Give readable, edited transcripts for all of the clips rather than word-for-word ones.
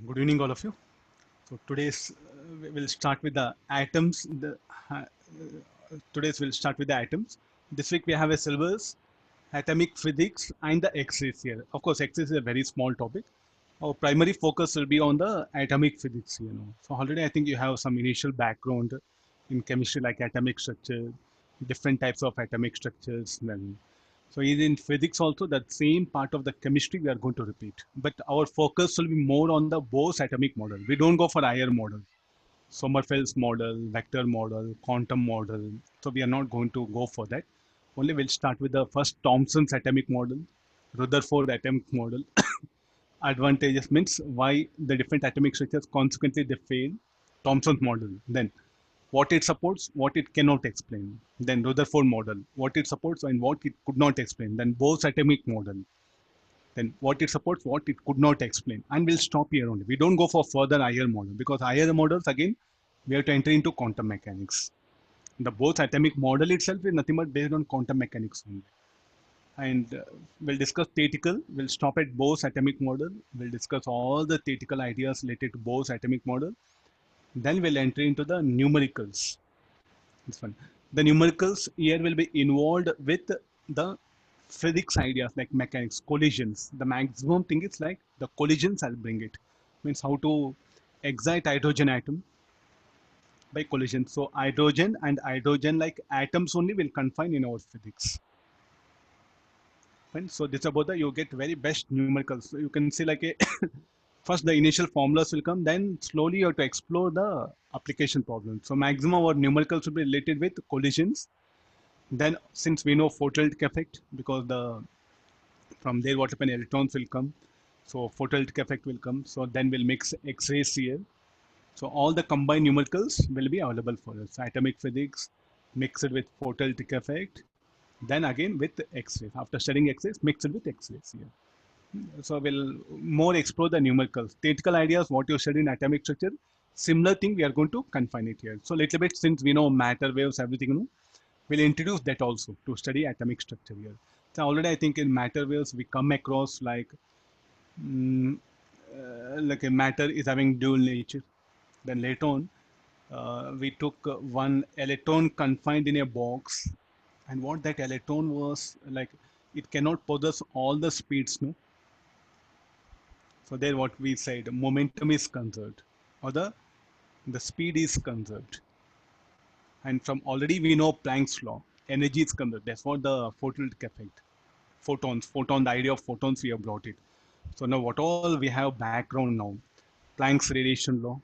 Good evening, all of you. So today's we'll start with the atoms. Today's we'll start with the atoms. This week we have a syllabus, atomic physics, and the X-rays here. Of course, X-rays is a very small topic. Our primary focus will be on the atomic physics. So already I think you have some initial background in chemistry, like atomic structure, different types of atomic structures. Then so in physics also, that same part of the chemistry we are going to repeat. But our focus will be more on the Bohr's atomic model. We don't go for higher model. Sommerfeld's model, vector model, quantum model. So we are not going to go for that. Only we'll start with the first Thompson's atomic model, Rutherford atomic model. Advantages means why the different atomic structures consequently they fail. Thompson's model. Then what it supports, what it cannot explain. Then Rutherford model, what it supports and what it could not explain. Then Bohr's atomic model, then what it supports, what it could not explain. And we'll stop here only. We don't go for further higher model because higher models, again, we have to enter into quantum mechanics. The Bohr's atomic model itself is nothing but based on quantum mechanics only. And we'll discuss theoretical. We'll stop at Bohr's atomic model. We'll discuss all the theoretical ideas related to Bohr's atomic model. Then we'll enter into the numericals. This one. The numericals here will be involved with the physics ideas like mechanics, collisions. The maximum thing is like the collisions I'll bring it. Means how to excite hydrogen atom by collision. So hydrogen and hydrogen like atoms only will confine in our physics. Fine. So this is about the you get very best numericals. So you can see like a first the initial formulas will come, then slowly you have to explore the application problem. So maximum our numericals will be related with collisions. Then since we know photoelectric effect, because the from there what happen electrons will come, so photoelectric effect will come. So then we'll mix X-rays here. So all the combined numericals will be available for us. Atomic physics mixed with photoelectric effect, then again with X-rays. After studying X-rays, mixed with X-rays here. So we'll more explore the numericals. Theoretical ideas, what you study in atomic structure, similar thing we are going to confine it here. So little bit since we know matter waves, everything, we'll introduce that also to study atomic structure here. So already I think in matter waves we come across like like a matter is having dual nature. Then later on we took one electron confined in a box, and what that electron was like, it cannot possess all the speeds, no. So there what we said, momentum is conserved, or the speed is conserved. And from already we know Planck's law, energy is conserved. That's what the photoelectric effect. Photon, the idea of photons we have brought it. So now what all we have background now, Planck's radiation law,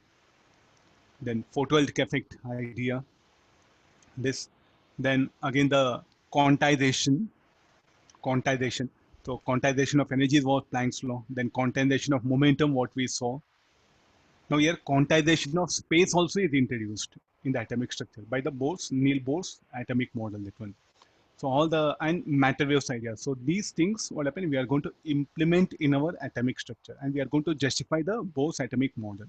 then photoelectric effect idea, this, then again the quantization. So quantization of energy is what Planck's law, then quantization of momentum, what we saw. Now here quantization of space also is introduced in the atomic structure by the Niels Bohr's atomic model, that one. So all the and matter waves ideas. So these things, what happen, we are going to implement in our atomic structure, and we are going to justify the Bohr's atomic model.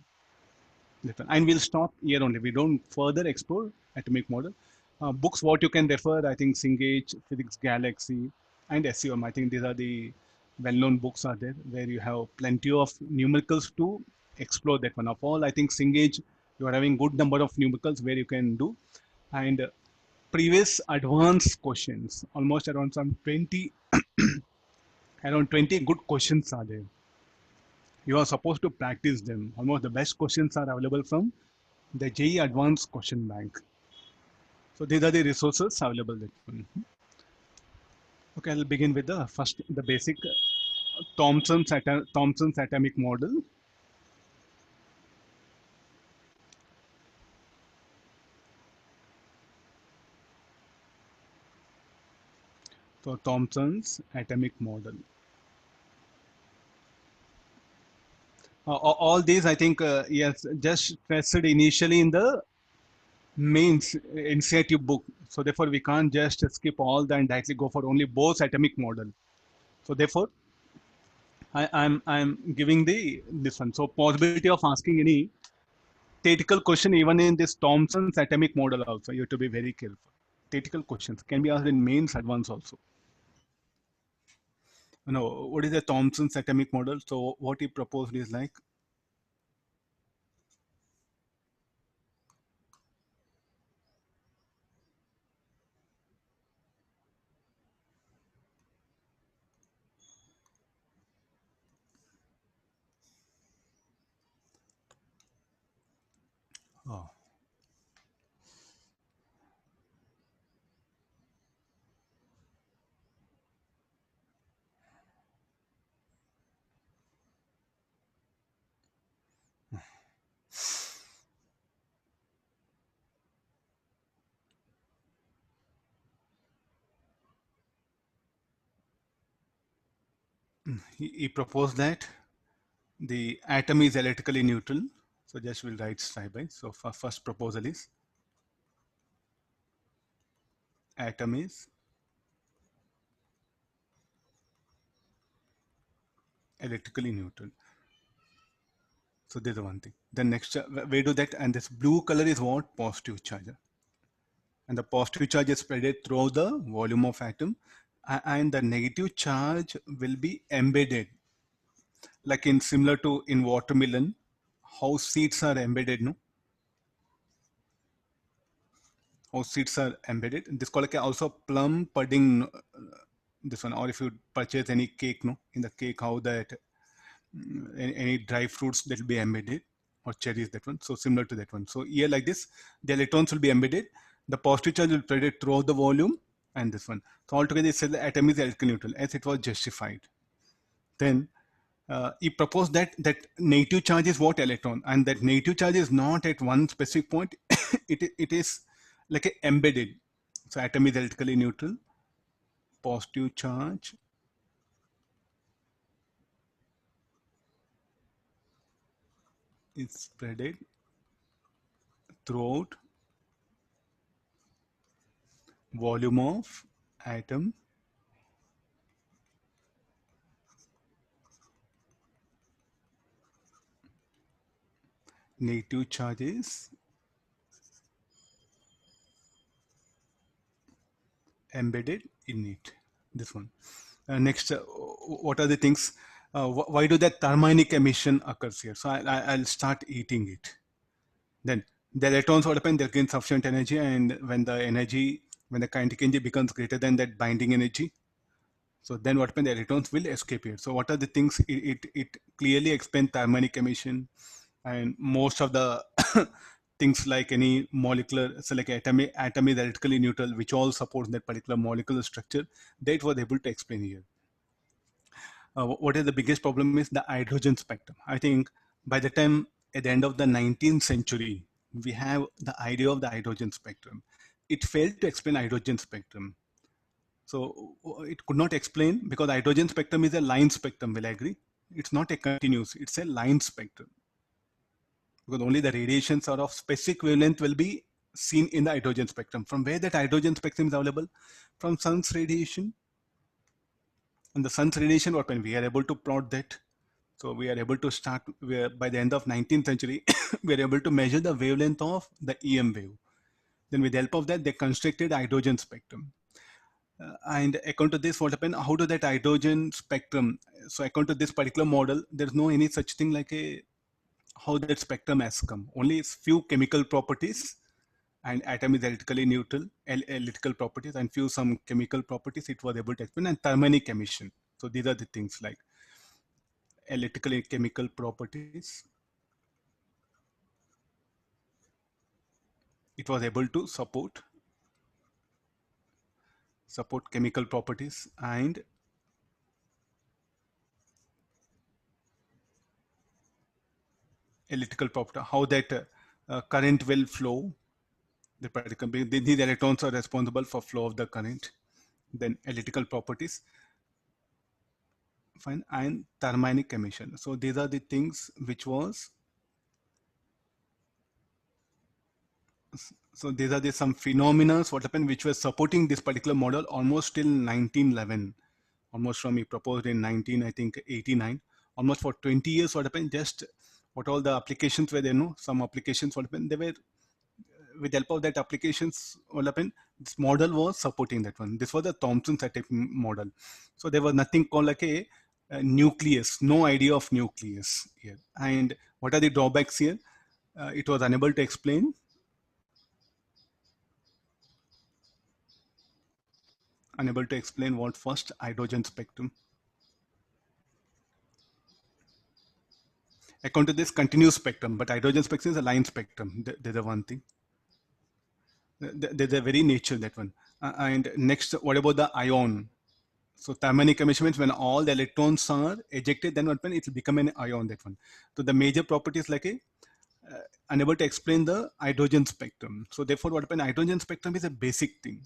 And we'll stop here only. We don't further explore atomic model. Books, what you can refer, I think Singage, Physics Galaxy, and SEOM. I think these are the well-known books are there where you have plenty of numericals to explore that one. Of all, I think Singage, you are having good number of numericals where you can do. And previous advanced questions, almost around some 20, around 20 good questions are there. You are supposed to practice them. Almost the best questions are available from the JEE Advanced Question Bank. So these are the resources available. Okay, I'll begin with the first, the basic Thompson's atomic model. So Thompson's atomic model. All these, I think, yes, just stressed initially in the mains NCERT book. So therefore, we can't just skip all that and directly go for only Bohr's atomic model. So therefore, I'm giving this one. So possibility of asking any theoretical question even in this Thompson's atomic model also. You have to be very careful. Theoretical questions can be asked in mains advance also. What is the Thompson's atomic model? So what he proposed is like, Oh. He proposed that the atom is electrically neutral. So just we'll write side by. So first proposal is atom is electrically neutral. So there's the one thing. Then next we do that, and this blue color is what? Positive charge. And the positive charge is spread through the volume of atom, and the negative charge will be embedded, like in similar to in watermelon, how seeds are embedded, no? How seeds are embedded. This called like also plum pudding. This one, or if you purchase any cake, no, in the cake, how that any dry fruits that will be embedded, or cherries, that one. So similar to that one. So here like this, the electrons will be embedded. The positive charge will spread throughout the volume, and this one. So altogether, it says the atom is electrically neutral, as it was justified. Then he proposed that negative charge is what? Electron, and that negative charge is not at one specific point. it is like a embedded. So atom is electrically neutral. Positive charge is spreaded throughout volume of atom. Negative charges embedded in it. This one. Next, what are the things? Why do that thermionic emission occurs here? So I'll start eating it. Then the electrons what happen? They'll gain sufficient energy, and when the kinetic energy becomes greater than that binding energy, so then what happens? The electrons will escape here. So what are the things? It clearly explains thermionic emission, and most of the things like any molecular, so like atom is electrically neutral, which all supports that particular molecular structure. That was able to explain here. What is the biggest problem is the hydrogen spectrum. I think by the time at the end of the 19th century, we have the idea of the hydrogen spectrum. It failed to explain hydrogen spectrum. So it could not explain because hydrogen spectrum is a line spectrum. Will I agree? It's not a continuous. It's a line spectrum because only the radiations are of specific wavelength will be seen in the hydrogen spectrum. From where that hydrogen spectrum is available? From sun's radiation. And the sun's radiation, what when we are able to plot that. So we are able to start by the end of 19th century, we are able to measure the wavelength of the EM wave. Then with the help of that, they constructed hydrogen spectrum. And according to this, what happened? How do that hydrogen spectrum? So according to this particular model, there's no any such thing like a how that spectrum has come. Only few chemical properties, and atom is electrically neutral, electrical properties, and few some chemical properties. It was able to explain, and thermionic emission. So these are the things like electrical and chemical properties. It was able to support chemical properties and electrical property, how that current will flow. The particle, these electrons are responsible for flow of the current. Then electrical properties, fine, and thermionic emission. So these are the things which was. So these are the some phenomena what happened which were supporting this particular model almost till 1911, almost from he proposed in 19 I think 89, almost for 20 years. What happened? Just what all the applications were there? No, some applications what happened? They were with the help of that applications what happened? This model was supporting that one. This was the Thompsons attack model. So there was nothing called like a nucleus, no idea of nucleus here. And what are the drawbacks here? It was unable to explain. Unable to explain what? First, hydrogen spectrum. according to this continuous spectrum, but hydrogen spectrum is a line spectrum. There's a one thing. There's a very nature, that one. And next, what about the ion? So thermonic emission means when all the electrons are ejected, then what happens? It will become an ion, that one. So the major property is like a unable to explain the hydrogen spectrum. So therefore, what happened? Hydrogen spectrum is a basic thing.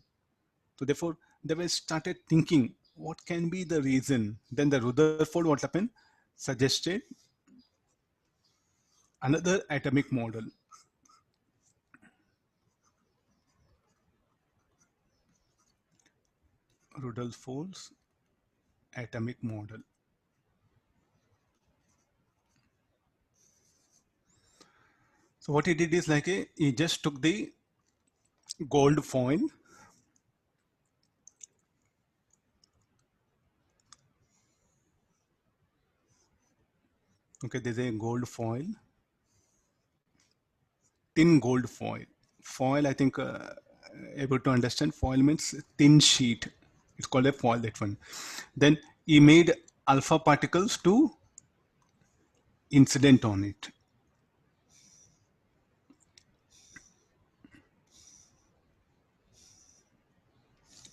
So therefore, they were started thinking what can be the reason. Then the Rutherford, what happened? Suggested another atomic model. Rutherford's atomic model. So what he did is like he just took the gold foil, okay, there's a gold foil, thin gold foil. Foil, I think, able to understand, foil means thin sheet. It's called a foil, that one. Then he made alpha particles to incident on it.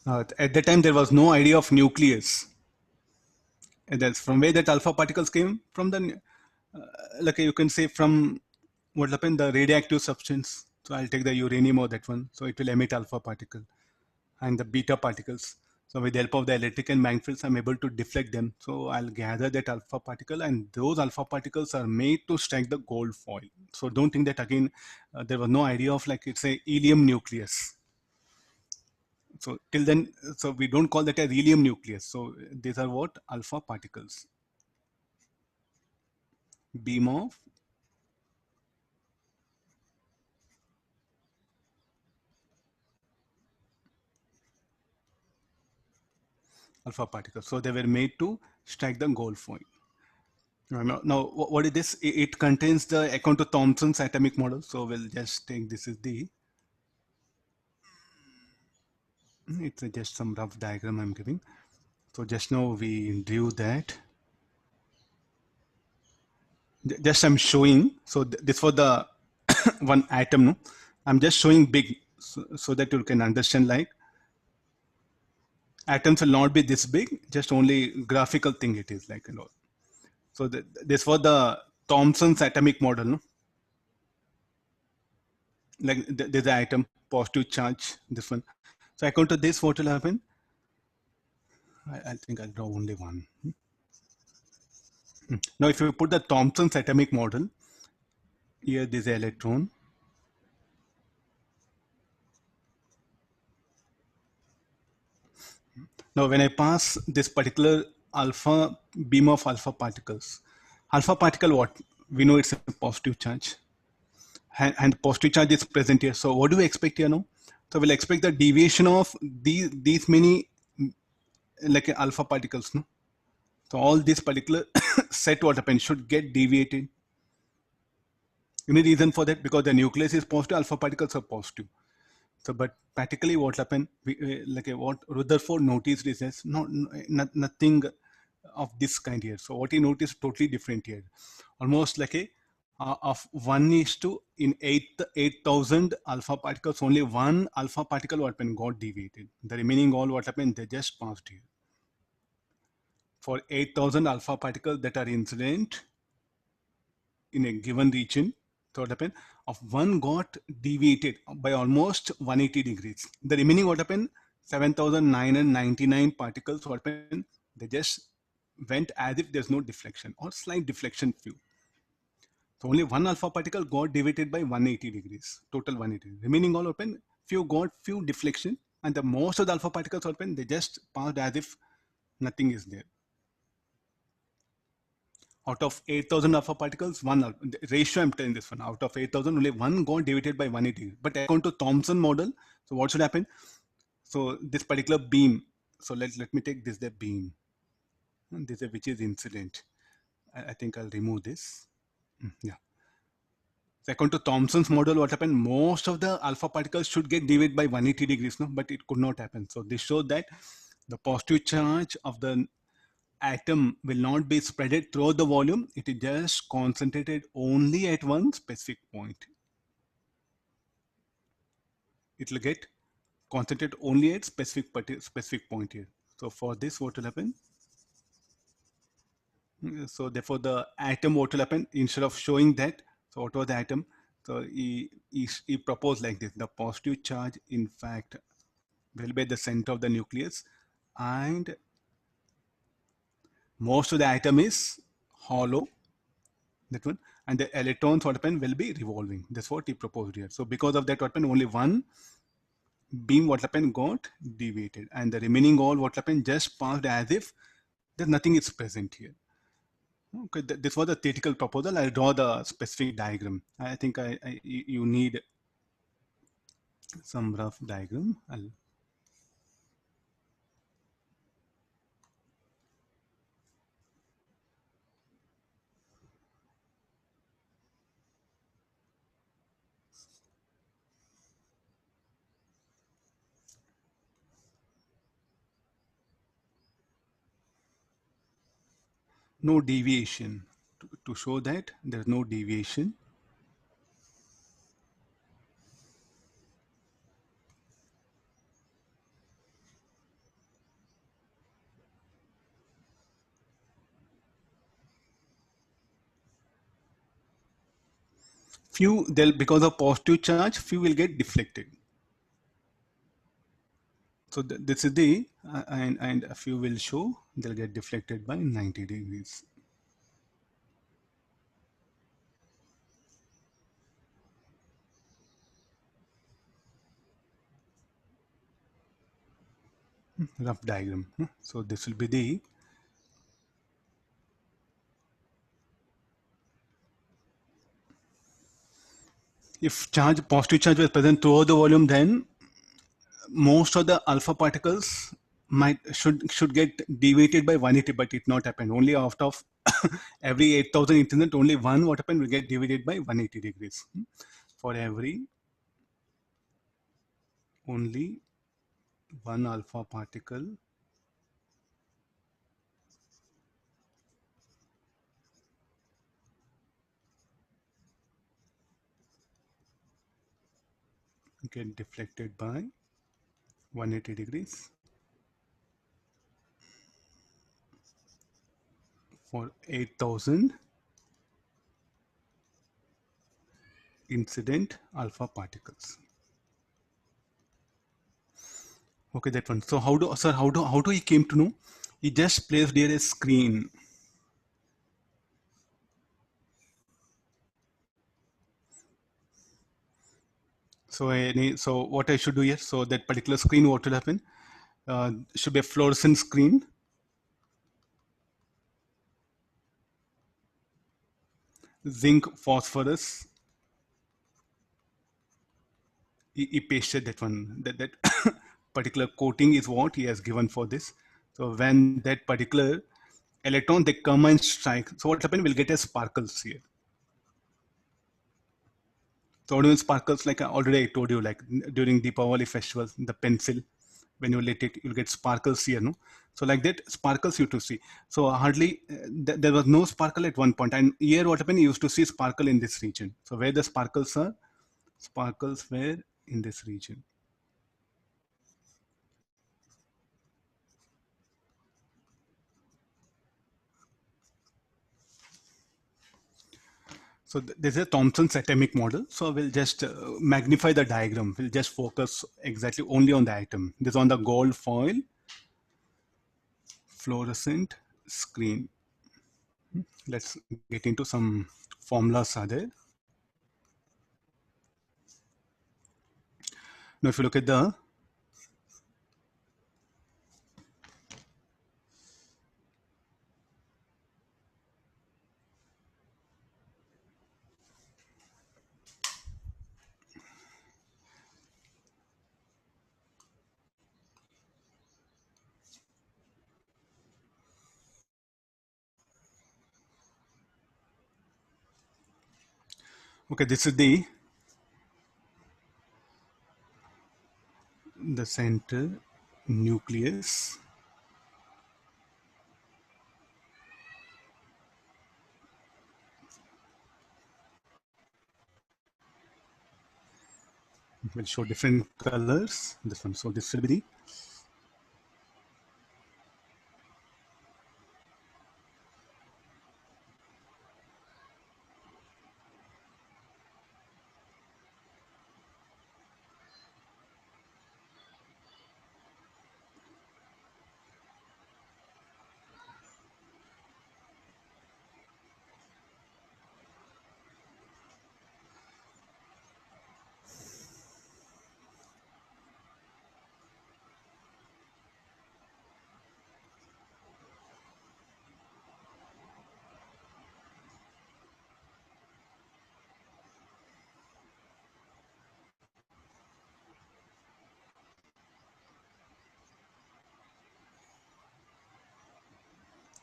At that time, there was no idea of nucleus. And that's from where that alpha particles came from. The like you can say from what happened, the radioactive substance. So I'll take the uranium or that one. So it will emit alpha particle and the beta particles. So with the help of the electric and magnetic fields, I'm able to deflect them. So I'll gather that alpha particle, and those alpha particles are made to strike the gold foil. So don't think that again, there was no idea of like it's a helium nucleus. So till then, so we don't call that a helium nucleus. So these are what? Alpha particles. Beam of alpha particles. So they were made to strike the gold foil. Now, what is this? It contains the account to Thompson's atomic model. So we'll just take this is the, it's just some rough diagram I'm giving. So just now we drew that. Just I'm showing. So this for the one atom. No? I'm just showing big so that you can understand like atoms will not be this big, just only graphical thing it is like, you know. So this was the Thompson's atomic model, no? Like there's an atom, positive charge, this one. So according to this, what will happen? I think I'll draw only one. Now, if you put the Thompson's atomic model, here there's an electron. Now, when I pass this particular alpha beam of alpha particle what? We know it's a positive charge. And positive charge is present here. So what do we expect here now? So we'll expect the deviation of these many like alpha particles. No? So all this particular set what happens should get deviated. Any reason for that? Because the nucleus is positive, alpha particles are positive. So, but practically what happened, like what Rutherford noticed is this, nothing of this kind here. So what he noticed totally different here. Almost like a of 1 is to in 8,000 alpha particles, only one alpha particle what happened got deviated. The remaining all what happened, they just passed here. For 8,000 alpha particles that are incident in a given region, so what happened? Of one got deviated by almost 180 degrees. The remaining what happened? 7,999 particles what happened? They just went as if there's no deflection or slight deflection few. So only one alpha particle got deviated by 180 degrees, total 180. Remaining all open, few got few deflection, and the most of the alpha particles open, they just passed as if nothing is there. Out of 8,000 alpha particles, one ratio I'm telling this one, out of 8,000, only one got deviated by 180. But according to Thompson model, so what should happen? So this particular beam, so let me take this the beam, and this which is incident. I think I'll remove this. Yeah. So according to Thompson's model, what happened? Most of the alpha particles should get deviated by 180 degrees, no? But it could not happen. So this showed that the positive charge of the atom will not be spreaded throughout the volume. It is just concentrated only at one specific point. It will get concentrated only at specific point here. So for this, what will happen? So therefore, the atom, what will happen, instead of showing that, so what was the atom? So he proposed like this: the positive charge, in fact, will be at the center of the nucleus, and most of the atom is hollow. That one, and the electrons, what happen, will be revolving. That's what he proposed here. So because of that, what happened, only one beam, what happened, got deviated, and the remaining all, what happened, just passed as if there's nothing is present here. Okay, this was a theoretical proposal. I'll draw the specific diagram. I think you need some rough diagram. No deviation. To show that there's no deviation. Few, they'll, because of positive charge, few will get deflected. So this is the, and a few will show they'll get deflected by 90 degrees. Rough diagram. So this will be the, if charge, positive charge was present throughout the volume, then most of the alpha particles should get deviated by 180, but it not happened. Only out of every 8,000 incident, only one, what happened, will get deviated by 180 degrees. For every, only one alpha particle get deflected by 180 degrees. For 8,000 incident alpha particles. Okay, that one. So how do, sir, how do he came to know? He just placed there a screen. So what I should do here? So that particular screen, what will happen? Should be a fluorescent screen. Zinc, phosphorus. He pasted that one. That particular coating is what he has given for this. So when that particular electron, they come and strike. So what happen? We'll get a sparkles here. So what sparkles, like already I told you, like during Deepavali festival, the pencil, when you let it, you'll get sparkles here, no? So like that, sparkles you to see. So hardly, there was no sparkle at one point. And here what happened, you used to see sparkle in this region. So where the sparkles are, sparkles were in this region. So this is a Thompson's atomic model. So we'll just magnify the diagram. We'll just focus exactly only on the atom. This is on the gold foil fluorescent screen. Let's get into some formulas are there. Now if you look at the, okay, this is the center nucleus. We'll show different colors. This one. So this will be the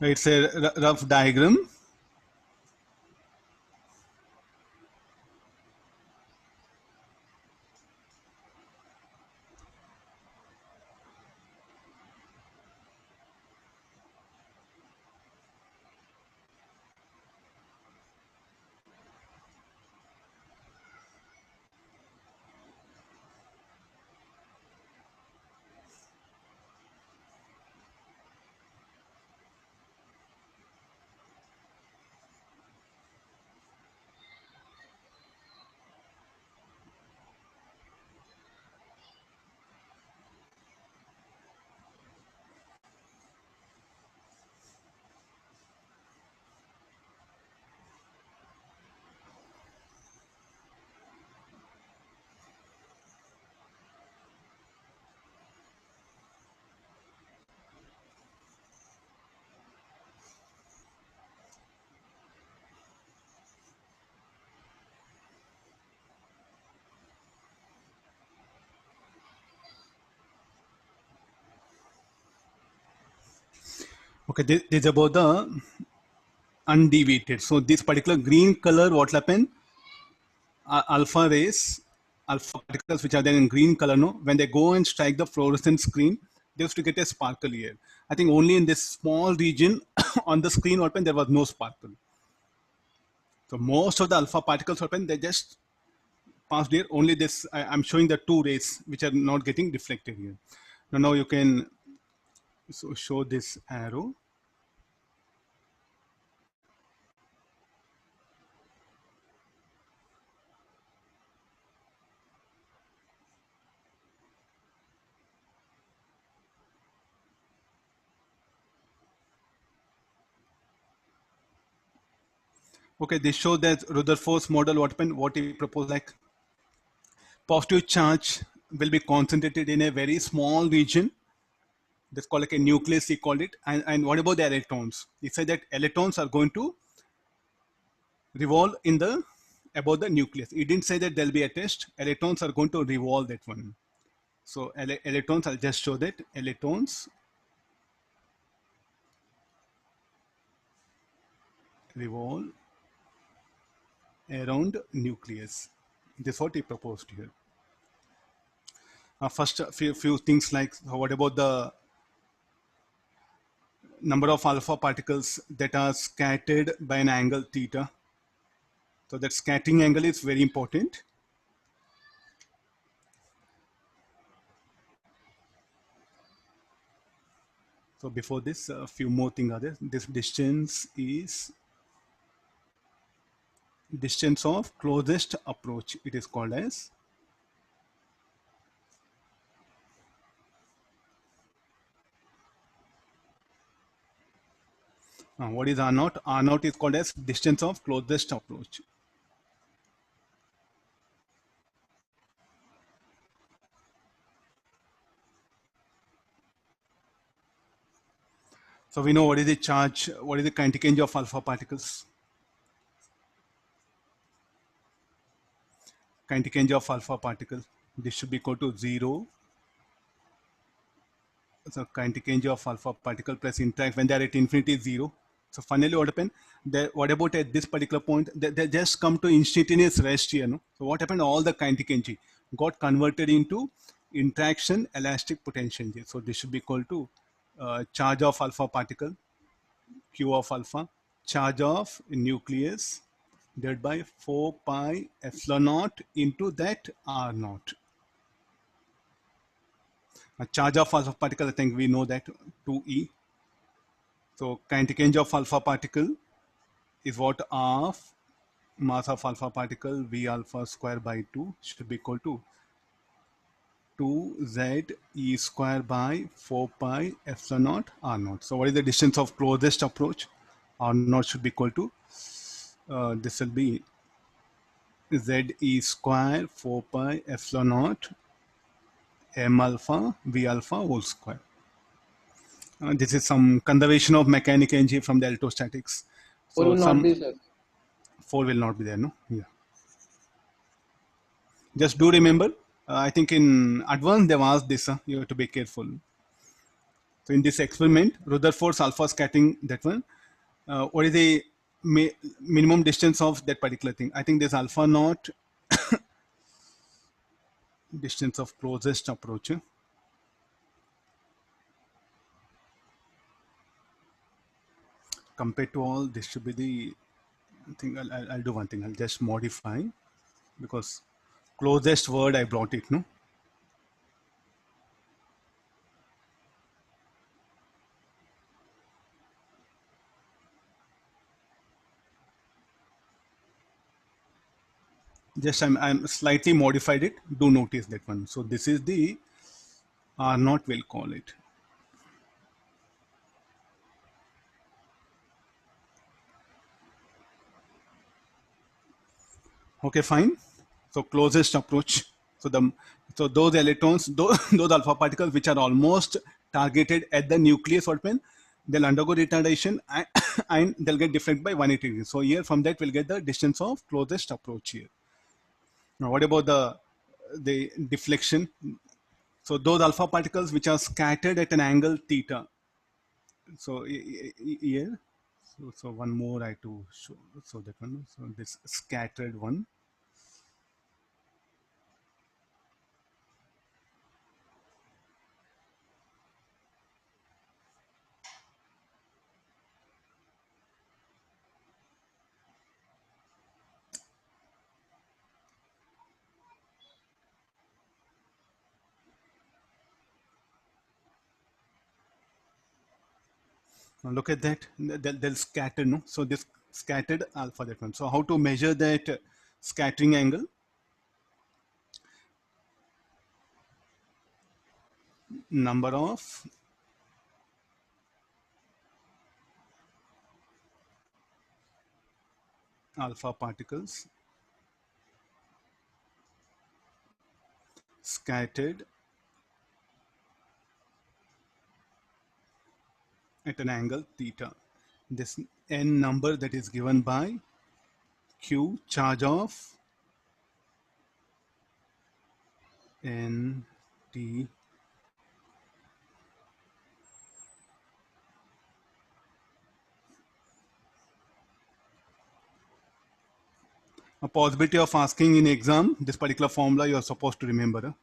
it's a rough diagram. Okay, this is about the undeviated. So this particular green color, what will happen? Alpha rays, alpha particles which are there in green color, no, when they go and strike the fluorescent screen, they used to get a sparkle here. I think only in this small region on the screen open there was no sparkle. So most of the alpha particles open, they just passed here. Only this, I'm showing the two rays which are not getting reflected here. Now you can show this arrow. Okay, this shows that Rutherford's model, what he proposed, like positive charge will be concentrated in a very small region. That's called like a nucleus, he called it. And what about the electrons? He said that electrons are going to revolve in the about the nucleus. He didn't say that there'll be a test. Electrons are going to revolve that one. So electrons, I'll just show that electrons revolve around nucleus. This is what he proposed here. First, a few things like what about the number of alpha particles that are scattered by an angle theta. So that scattering angle is very important. So before this, a few more things are there. This distance is distance of closest approach. It is called as. What is R naught? R naught is called as distance of closest approach. So we know what is the charge, what is the kinetic energy of alpha particles. Kinetic energy of alpha particle. This should be equal to 0. So kinetic energy of alpha particle plus interact when they are at infinity is 0. So finally what happened? What about at this particular point? They just come to instantaneous rest here. No? So what happened? All the kinetic energy got converted into interaction elastic potential energy. So this should be equal to charge of alpha particle, Q of alpha, charge of nucleus divided by 4 pi epsilon naught into that R naught. A charge of alpha particle, I think we know that 2e. So kinetic energy of alpha particle is what of mass of alpha particle V alpha square by 2 should be equal to 2z e square by 4 pi epsilon naught r naught. So what is the distance of closest approach? R naught should be equal to, this will be z e square 4 pi epsilon naught m alpha v alpha whole square. This is some conservation of mechanical energy from the electrostatics. Four So will not some be, sir. 4 will not be there, no? Yeah. Just do remember, I think in advance they've asked this, you have to be careful. So in this experiment, Rutherford's alpha scattering, that one, what is the minimum distance of that particular thing? I think there's alpha naught distance of closest approach. Compared to all, this should be the, I think I'll do one thing. I'll just modify because closest word I brought it, no? Just I'm slightly modified it. Do notice that one. So this is the R naught, we'll call it. Okay, fine. So closest approach. So those electrons, those alpha particles which are almost targeted at the nucleus, what mean they'll undergo retardation and they'll get deflected by 180 degrees. So here from that we'll get the distance of closest approach here. Now what about the deflection? So those alpha particles which are scattered at an angle theta. So here, so one more I have to show. So that one, so this scattered one. Now look at that, they'll scatter, no? So this scattered alpha, that one. So how to measure that scattering angle? Number of alpha particles scattered at an angle theta. This n number that is given by q charge of n t a possibility of asking in exam this particular formula you are supposed to remember.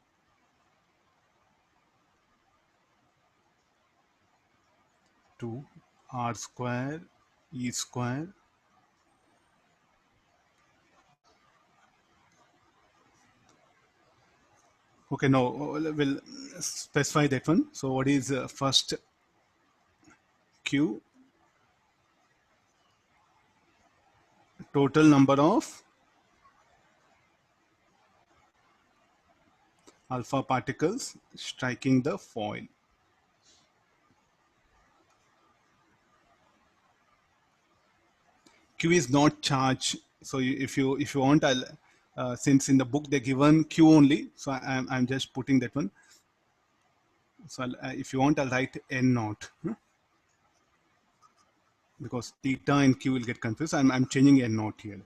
2 r square e square okay, now we'll specify that one. So what is first q total number of alpha particles striking the foil. Q is not charge. So if you want, I'll since in the book they're given Q only, so I'm just putting that one. So if you want, I'll write N naught because theta and Q will get confused. I'm changing N naught here.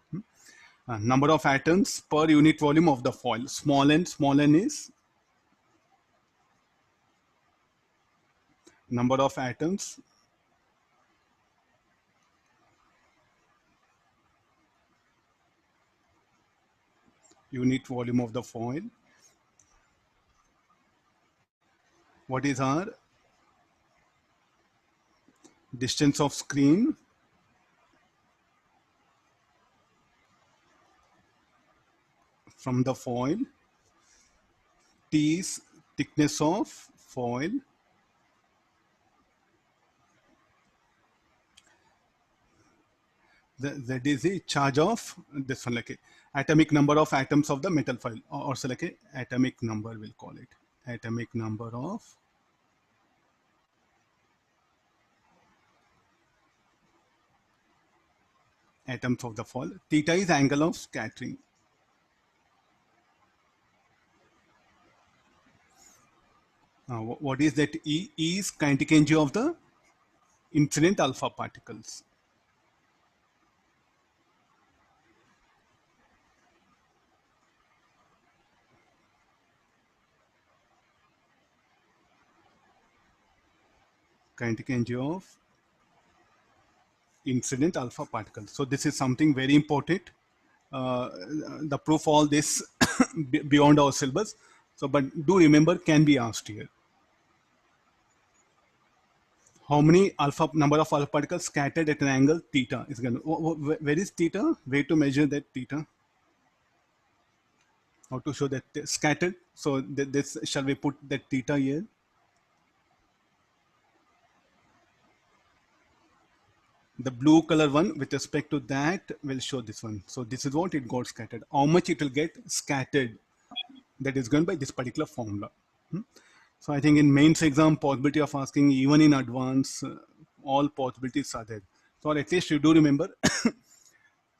Number of atoms per unit volume of the foil. Small n is number of atoms unit volume of the foil. What is our distance of screen from the foil? T is thickness of foil. That is the charge of this one, like atomic number of atoms of the metal foil, or so like atomic number, we'll call it atomic number of atoms of the foil. Theta is angle of scattering. What is that? E is kinetic energy of the incident alpha particles. Kinetic energy of incident alpha particles. So this is something very important. The proof all this beyond our syllabus. So, but do remember, can be asked here. How many alpha number of alpha particles scattered at an angle theta is going to, where is theta? Way to measure that theta? How to show that scattered? So this, shall we put that theta here? The blue color one with respect to that will show this one. So this is what it got scattered. How much it will get scattered, that is given by this particular formula. So I think in mains exam, possibility of asking even in advance, all possibilities are there. So at least you do remember,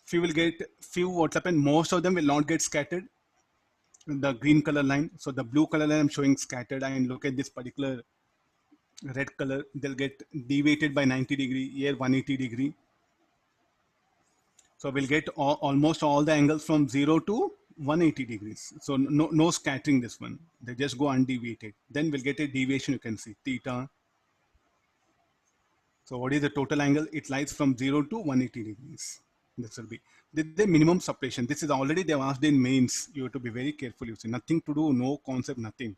few will get, few what happened, most of them will not get scattered. The green color line. So the blue color line I'm showing scattered, and look at this particular red color, they'll get deviated by 90 degree, here 180 degree. So we'll get almost all the angles from 0 to 180 degrees. So no scattering this one. They just go undeviated. Then we'll get a deviation, you can see theta. So what is the total angle? It lies from 0 to 180 degrees. This will be the minimum separation. This is already they've asked in mains. You have to be very careful. You see, nothing to do, no concept, nothing.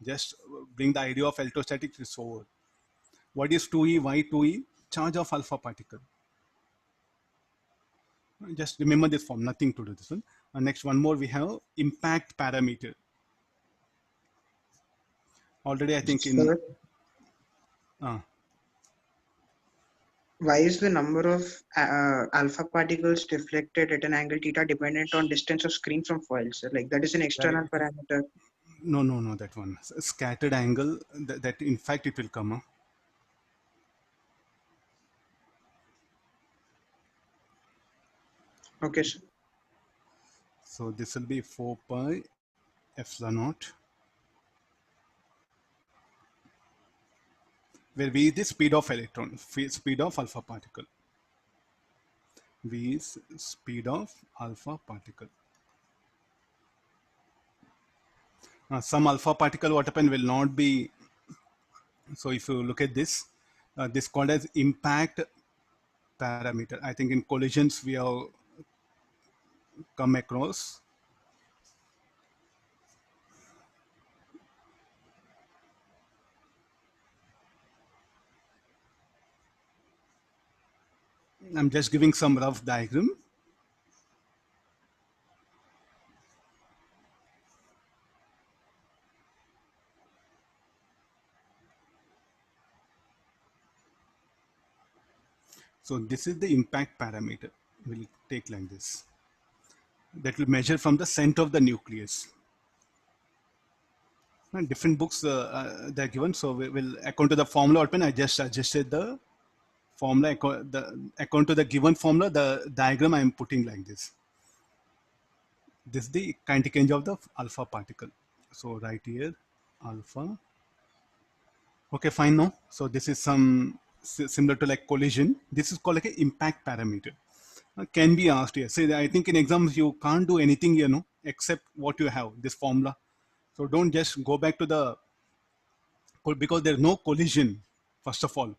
Just bring the idea of electrostatics is over. What is 2e? Why 2e? Charge of alpha particle. Just remember this form, nothing to do this one. And next one more, we have impact parameter. Already I think in... Why is the number of alpha particles deflected at an angle theta dependent on distance of screen from foils? Like that is an external parameter. No, that one. Scattered angle, that in fact it will come. Okay, sir. So this will be 4 pi epsilon naught, where v is the speed of electron, speed of alpha particle. V is speed of alpha particle. Some alpha particle, what happened, will not be. So if you look at this, this called as impact parameter. I think in collisions we have come across. I'm just giving some rough diagram. So this is the impact parameter. We'll take like this. That will measure from the center of the nucleus. And different books they're given. So we will, according to the formula open, I just suggested the formula, according to the given formula, the diagram I'm putting like this. This is the kinetic energy of the alpha particle. So right here, alpha. Okay, fine now. So this is some similar to like collision. This is called like an impact parameter. Can be asked here. Say, I think in exams you can't do anything, you know, except what you have, this formula. So don't just go back to the, because there's no collision, first of all.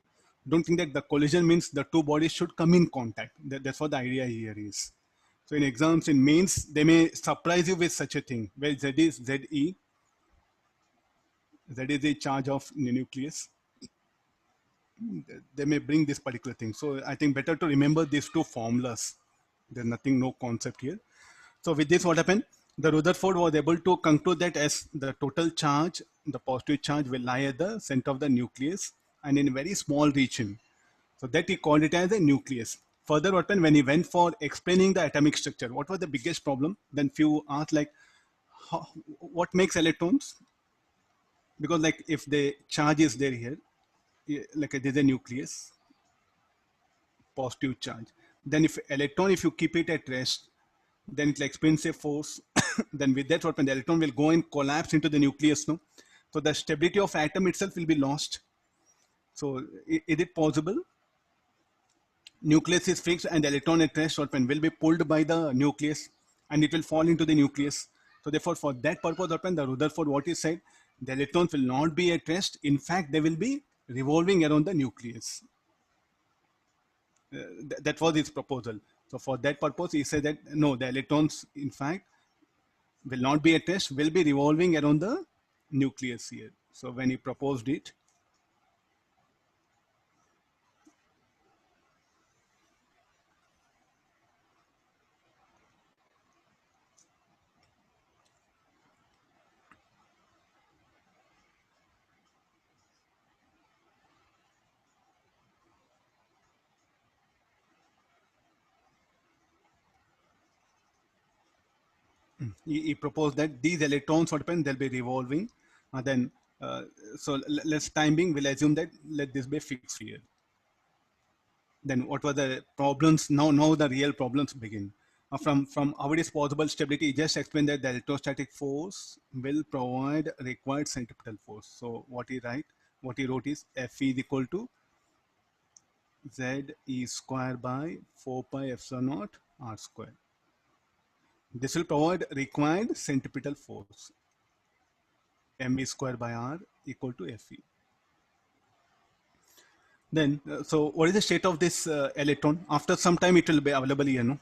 Don't think that the collision means the two bodies should come in contact. That's what the idea here is. So in exams, in mains, they may surprise you with such a thing, where Z is ZE. Z is the charge of the nucleus. They may bring this particular thing. So I think better to remember these two formulas. There's nothing, no concept here. So with this, what happened? The Rutherford was able to conclude that as the total charge the positive charge will lie at the center of the nucleus and in a very small region. So that he called it as a nucleus. Further, what happened when he went for explaining the atomic structure? What was the biggest problem? Then few asked like, how, what makes electrons? Because like if the charge is there here, like there's a nucleus, positive charge. Then if electron, if you keep it at rest, then it experience a force. Then with that, what the electron will go and collapse into the nucleus. No, so the stability of atom itself will be lost. So is it possible? Nucleus is fixed and the electron at rest or will be pulled by the nucleus and it will fall into the nucleus. So therefore, for that purpose, the Rutherford what he said, the electrons will not be at rest. In fact, they will be revolving around the nucleus. That was his proposal. So for that purpose, he said that no, the electrons, in fact, will not be at rest, will be revolving around the nucleus here. So when he proposed it, he proposed that these electrons what happen, they'll be revolving. Then so let's time being we'll assume that let this be fixed here. Then what were the problems? Now the real problems begin. From how it is possible stability, he just explained that the electrostatic force will provide required centripetal force. So what he wrote is F is equal to Z E square by 4 pi epsilon naught R square. This will provide required centripetal force. mv square by r equal to Fe. Then, so what is the state of this electron? After some time, it will be available here, no?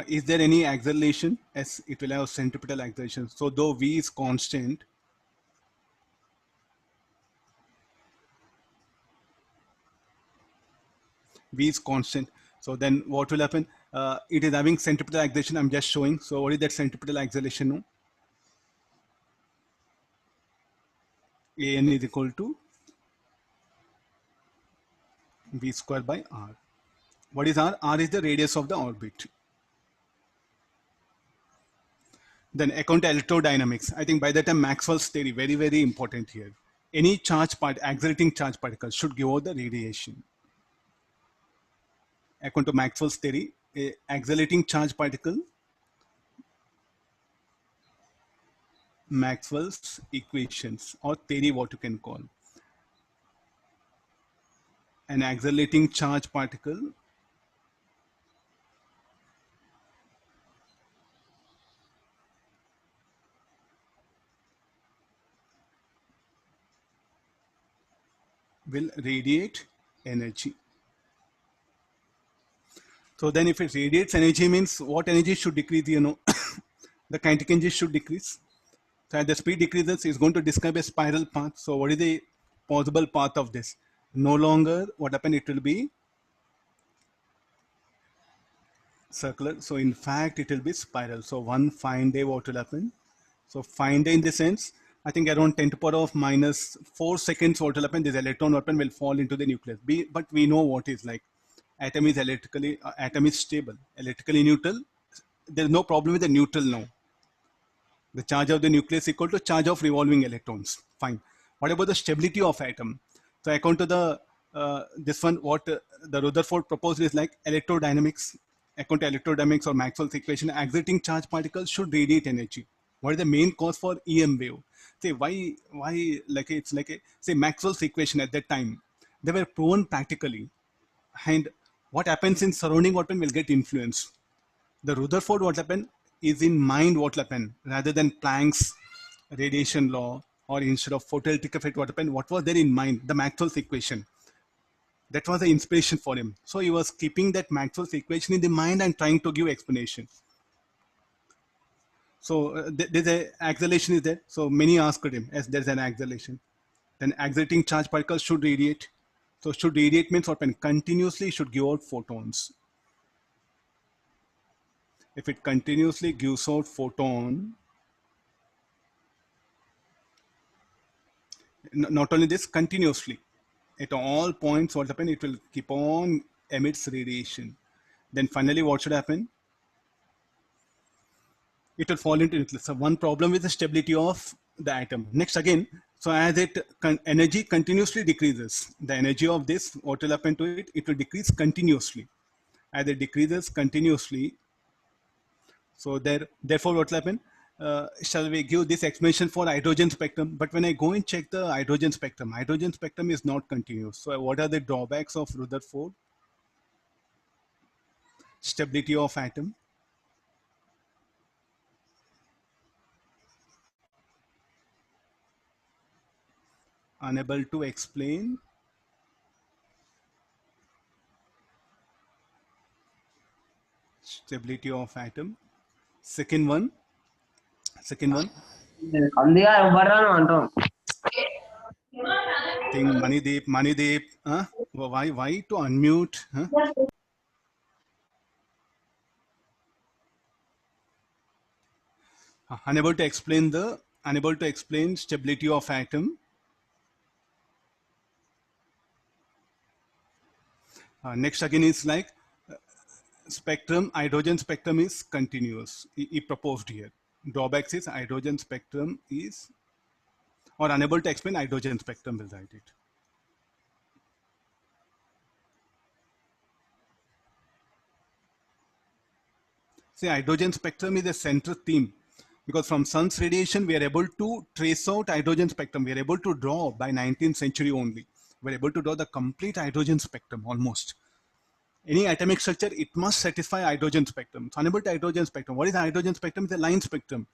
Is there any acceleration? Yes, it will have centripetal acceleration. So though V is constant, V is constant. So then what will happen? It is having centripetal acceleration. I'm just showing. So what is that centripetal acceleration? No? An is equal to V square by R. What is R? R is the radius of the orbit. Then according to electrodynamics, I think by the time Maxwell's theory, very, very important here. Any accelerating charge particle should give out the radiation. According to Maxwell's theory, a accelerating charge particle, Maxwell's equations or theory, what you can call. An accelerating charge particle will radiate energy. So then if it radiates energy means what energy should decrease, you know, the kinetic energy should decrease. So as the speed decreases, it's going to describe a spiral path. So what is the possible path of this? No longer what happened, it will be circular. So in fact, it will be spiral. So one fine day, what will happen? So fine day in the sense, I think around 10 to the power of minus 4 seconds, what will happen? This electron weapon will fall into the nucleus. But we know what is like. Atom is atom is stable, electrically neutral. There is no problem with the neutral now. The charge of the nucleus equal to charge of revolving electrons. Fine. What about the stability of atom? So according to the this one, what the Rutherford proposed is like electrodynamics. According to electrodynamics or Maxwell's equation, accelerating charge particles should radiate energy. What is the main cause for EM wave? Say why like it's like a, say Maxwell's equation at that time, they were proven practically, and what happens in surrounding what will get influenced. The Rutherford what happened is in mind what happened rather than Planck's radiation law or instead of photoelectric effect what happened, what was there in mind? The Maxwell's equation. That was the inspiration for him. So he was keeping that Maxwell's equation in the mind and trying to give explanation. So there's a acceleration is there. So many asked him, yes, there's an acceleration. Then accelerating charge particles should radiate. So should radiate means what happened? Continuously should give out photons. If it continuously gives out photon, Not only this, continuously. At all points, what happen? It will keep on emits radiation. Then finally, what should happen? It will fall into nucleus. So one problem with the stability of the atom. Next again, so as energy continuously decreases, the energy of this, what will happen to it? It will decrease continuously. As it decreases continuously, so therefore what will happen? Shall we give this explanation for hydrogen spectrum? But when I go and check the hydrogen spectrum is not continuous. So what are the drawbacks of Rutherford? Stability of atom. Unable to explain stability of atom. Second one. అందుకే ఎవ్వరాను అంటాం. Think Manideep, huh? Why to unmute? Huh? Unable to explain stability of atom. Next again is like spectrum, hydrogen spectrum is continuous. He proposed here. Drawbacks is hydrogen spectrum is, or unable to explain hydrogen spectrum, will write it. See, hydrogen spectrum is a central theme because from sun's radiation, we are able to trace out hydrogen spectrum. We are able to draw by 19th century only. We are able to draw the complete hydrogen spectrum almost. Any atomic structure, it must satisfy hydrogen spectrum. So unable to hydrogen spectrum. What is the hydrogen spectrum? It's a line spectrum.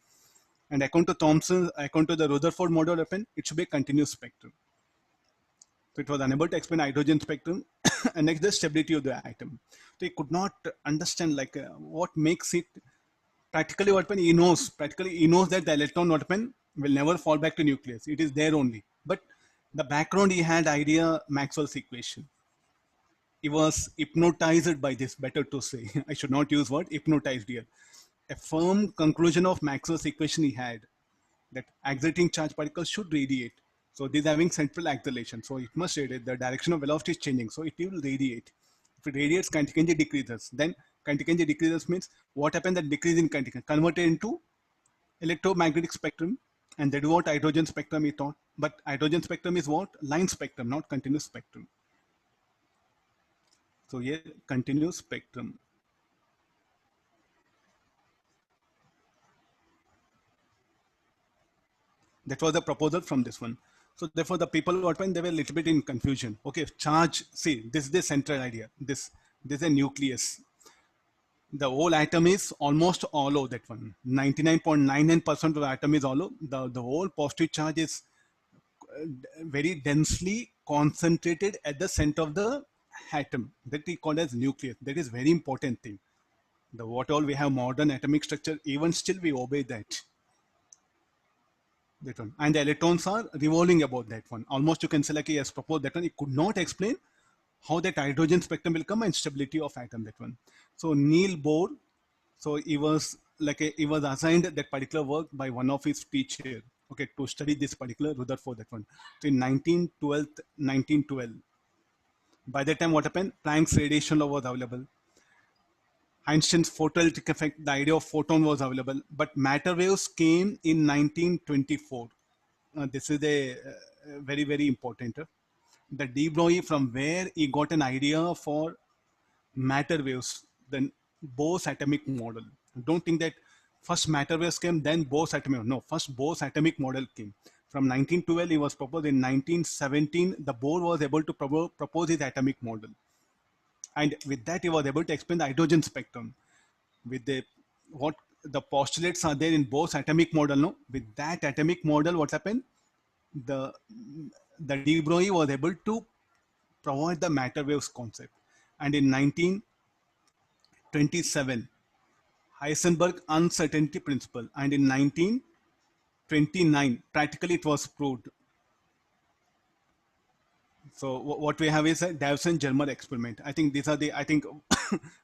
And according to Thompsons, according to the Rutherford model weapon, it should be a continuous spectrum. So it was unable to explain hydrogen spectrum. And next, the stability of the atom. So he could not understand like what makes it practically what he knows. Practically he knows that the electron what will never fall back to nucleus. It is there only. But the background he had idea Maxwell's equation. He was hypnotized by this, better to say. I should not use word hypnotized here. A firm conclusion of Maxwell's equation he had that accelerating charge particles should radiate. So this having central acceleration. So it must radiate. The direction of velocity is changing. So it will radiate. If it radiates, contingency decreases. Then contingency decreases means what happens that decrease in contingency converted into electromagnetic spectrum. And that is what hydrogen spectrum is taught. But hydrogen spectrum is what? Line spectrum, not continuous spectrum. So here, continuous spectrum. That was the proposal from this one. So therefore, the people what when they were a little bit in confusion. Okay, charge. See, this is the central idea. This is a nucleus. The whole atom is almost hollow. That one, 99.99% of the atom is hollow. The whole positive charge is very densely concentrated at the center of the atom. That we call as nucleus. That is very important thing. The what all we have modern atomic structure, even still we obey that. That one. And the electrons are revolving about that one. Almost you can say like he has proposed that one. He could not explain how that hydrogen spectrum will come and stability of atom, that one. So Neil Bohr, so he was he was assigned that particular work by one of his teacher, okay, to study this particular Rutherford, that one. So in 1912, by that time what happened? Planck's radiation law was available. Einstein's photoelectric effect, the idea of photon was available, but matter waves came in 1924. This is a very, very important. The de Broglie, from where he got an idea for matter waves, then Bohr's atomic model. Don't think that first matter waves came, then Bohr's atomic model. No, first Bohr's atomic model came. From 1912, he was proposed. In 1917, the Bohr was able to propose his atomic model. And with that, he was able to explain the hydrogen spectrum. With what the postulates are there in Bohr's atomic model, no? With that atomic model, what happened? The de Broglie was able to provide the matter waves concept. And in 1927, Heisenberg uncertainty principle. And in 1929, practically it was proved. So what we have is a Davison-Germer experiment. I think these are the,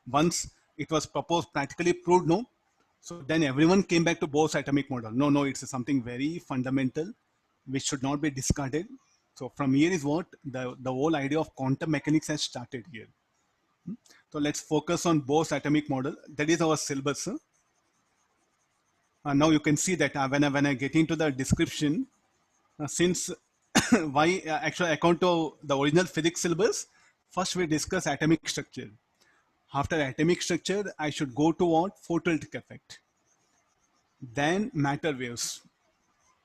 once it was proposed, practically proved, no. So then everyone came back to Bohr's atomic model. No, it's something very fundamental. which should not be discarded. So from here is what the whole idea of quantum mechanics has started here. So let's focus on Bohr's atomic model. That is our syllabus. Now you can see that when I get into the description, since why actually according to the original physics syllabus, first we discuss atomic structure. After atomic structure, I should go to what? Photoelectric effect. Then matter waves.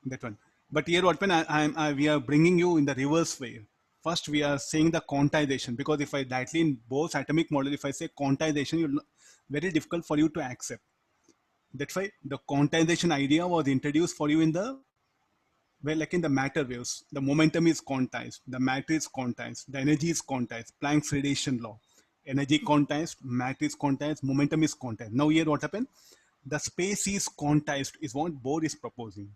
That one. But here what we are bringing you in the reverse way. First we are saying the quantization, because if I directly in Bohr's atomic model, if I say quantization, you'll very difficult for you to accept. That's why the quantization idea was introduced for you in the, well, like in the matter waves, the momentum is quantized, the matter is quantized, the energy is quantized, Planck's radiation law, energy quantized, matter is quantized, momentum is quantized. Now here what happened? The space is quantized is what Bohr is proposing.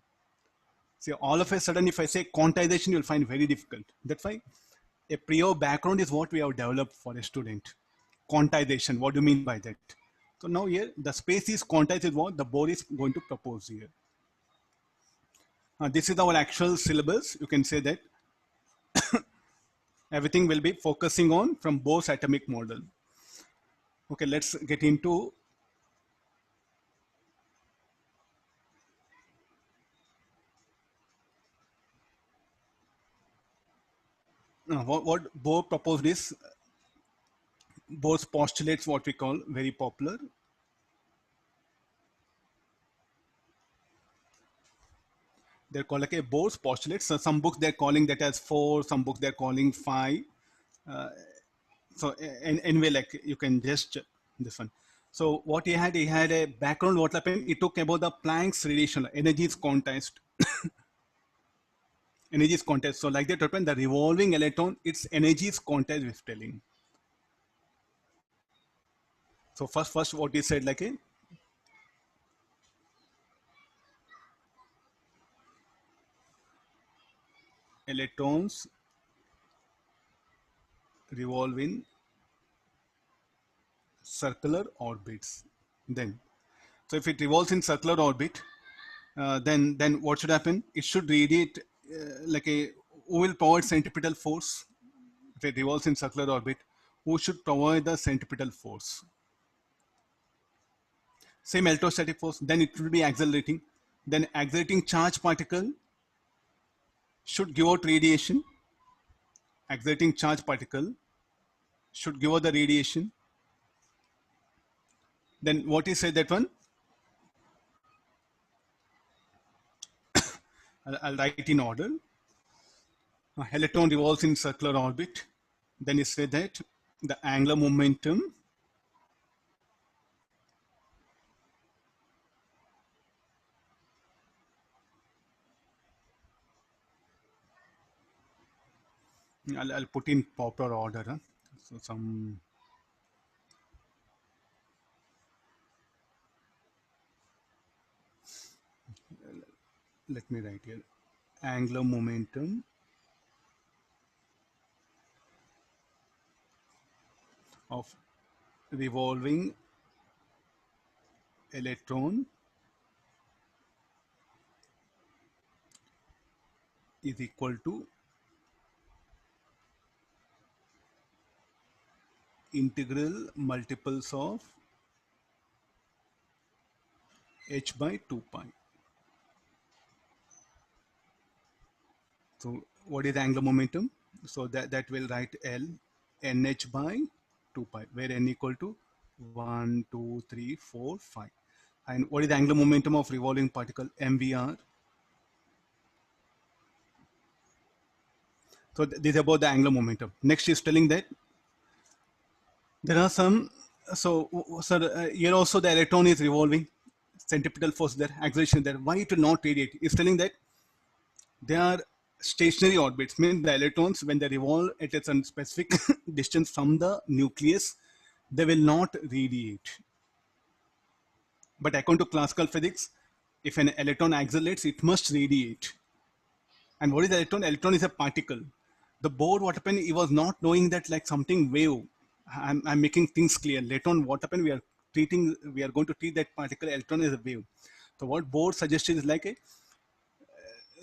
See, all of a sudden, if I say quantization, you'll find very difficult. That's why a prior background is what we have developed for a student. Quantization, what do you mean by that? So now here, the space is quantized is what the Bohr is going to propose here. This is our actual syllabus. You can say that everything will be focusing on from Bohr's atomic model. Okay, let's get into what Bohr proposed is Bohr's postulates, what we call very popular. They're called like a Bohr's postulates. So some books they're calling that as 4, some books they're calling 5. So anyway, like you can just this one. So what he had a background. What happened? He took about the Planck's radiation law. Energy is quantized. Energy is quantized. So like that happened. The revolving electron, its energy is quantized with telling. So first what he said like a electrons revolve in circular orbits. Then, so if it revolves in circular orbit, then what should happen? It should radiate like a, who will provide centripetal force? If it revolves in circular orbit, who should provide the centripetal force? Same electrostatic force. Then it will be accelerating. Then accelerating charge particle should give out radiation. Accelerating charge particle should give out the radiation. Then what is said that one? I'll write in order. Electron revolves in circular orbit. Then it said that the angular momentum I'll put in proper order. Huh? So some let me write here. Angular momentum of revolving electron is equal to integral multiples of h by 2 pi. So what is angular momentum? So that will write L nh by 2 pi, where n equal to 1, 2, 3, 4, 5. And what is the angular momentum of revolving particle? MVR. So this is about the angular momentum. Next is telling that there are some, so sir, here also the electron is revolving, centripetal force there, acceleration there. Why it will not radiate? It's telling that they are stationary orbits, means the electrons when they revolve at a certain specific distance from the nucleus, they will not radiate. But according to classical physics, if an electron accelerates, it must radiate. And what is the electron? Electron is a particle. The Bohr, what happened, he was not knowing that like something wave. I'm making things clear. Later on, what happened, we are going to treat that particle electron as a wave. So what Bohr suggested is like a,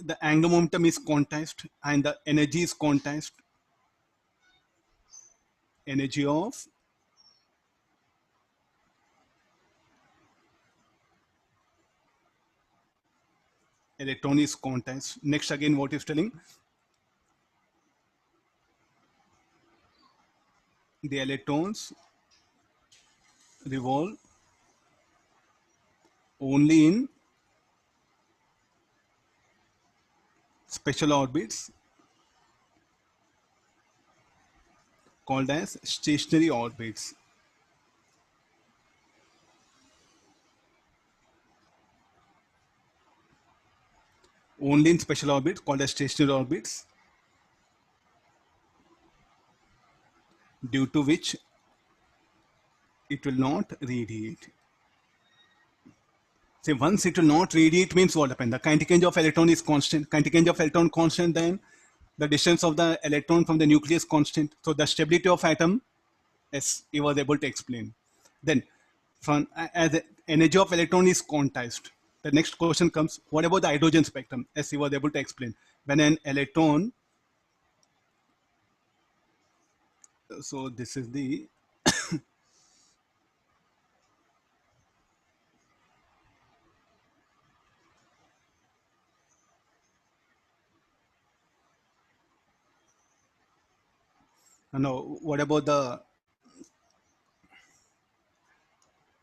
the angular momentum is quantized and the energy is quantized. Energy of electron is quantized. Next, again, what is telling? The electrons revolve only in special orbits called as stationary orbits. Only in special orbits called as stationary orbits, due to which it will not radiate. See, once it will not radiate means what happened? The kinetic energy of electron is constant. Kinetic energy of electron constant, then the distance of the electron from the nucleus constant. So the stability of atom, yes, he was able to explain. Then, from as the energy of electron is quantized, the next question comes: what about the hydrogen spectrum? Yes, he was able to explain. When an electron, so this is the no. What about the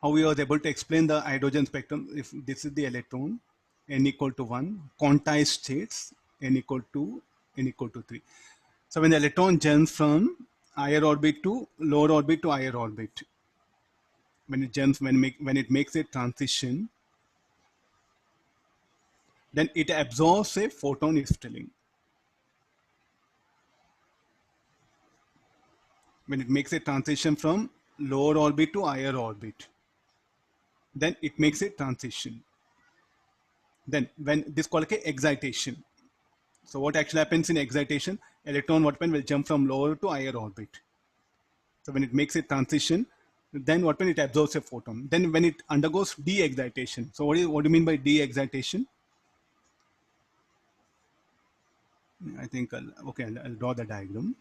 how we was able to explain the hydrogen spectrum? If this is the electron, n equal to 1, quantized states, n equal to n equal to 3. So when the electron jumps from higher orbit to lower orbit to higher orbit, when it jumps, when it makes a transition, then it absorbs a photon, is telling. When it makes a transition from lower orbit to higher orbit, then it makes a transition. Then when this called like excitation. So what actually happens in excitation? Electron what will jump from lower to higher orbit. So when it makes a transition, then what it absorbs a photon. Then when it undergoes de-excitation. So what do you mean by de-excitation? I think I'll draw the diagram.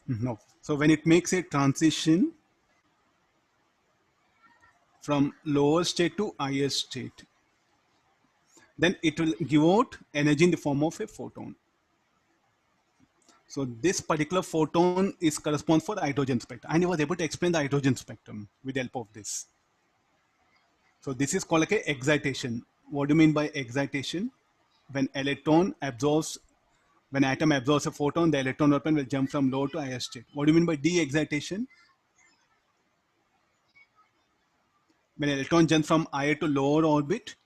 No. So when it makes a transition from lower state to higher state, then it will give out energy in the form of a photon. So this particular photon is corresponds for the hydrogen spectrum, and he was able to explain the hydrogen spectrum with the help of this. So this is called like a excitation. What do you mean by excitation? When electron absorbs, when atom absorbs a photon, the electron will jump from low to higher state. What do you mean by de-excitation? When electron jumps from higher to lower orbit,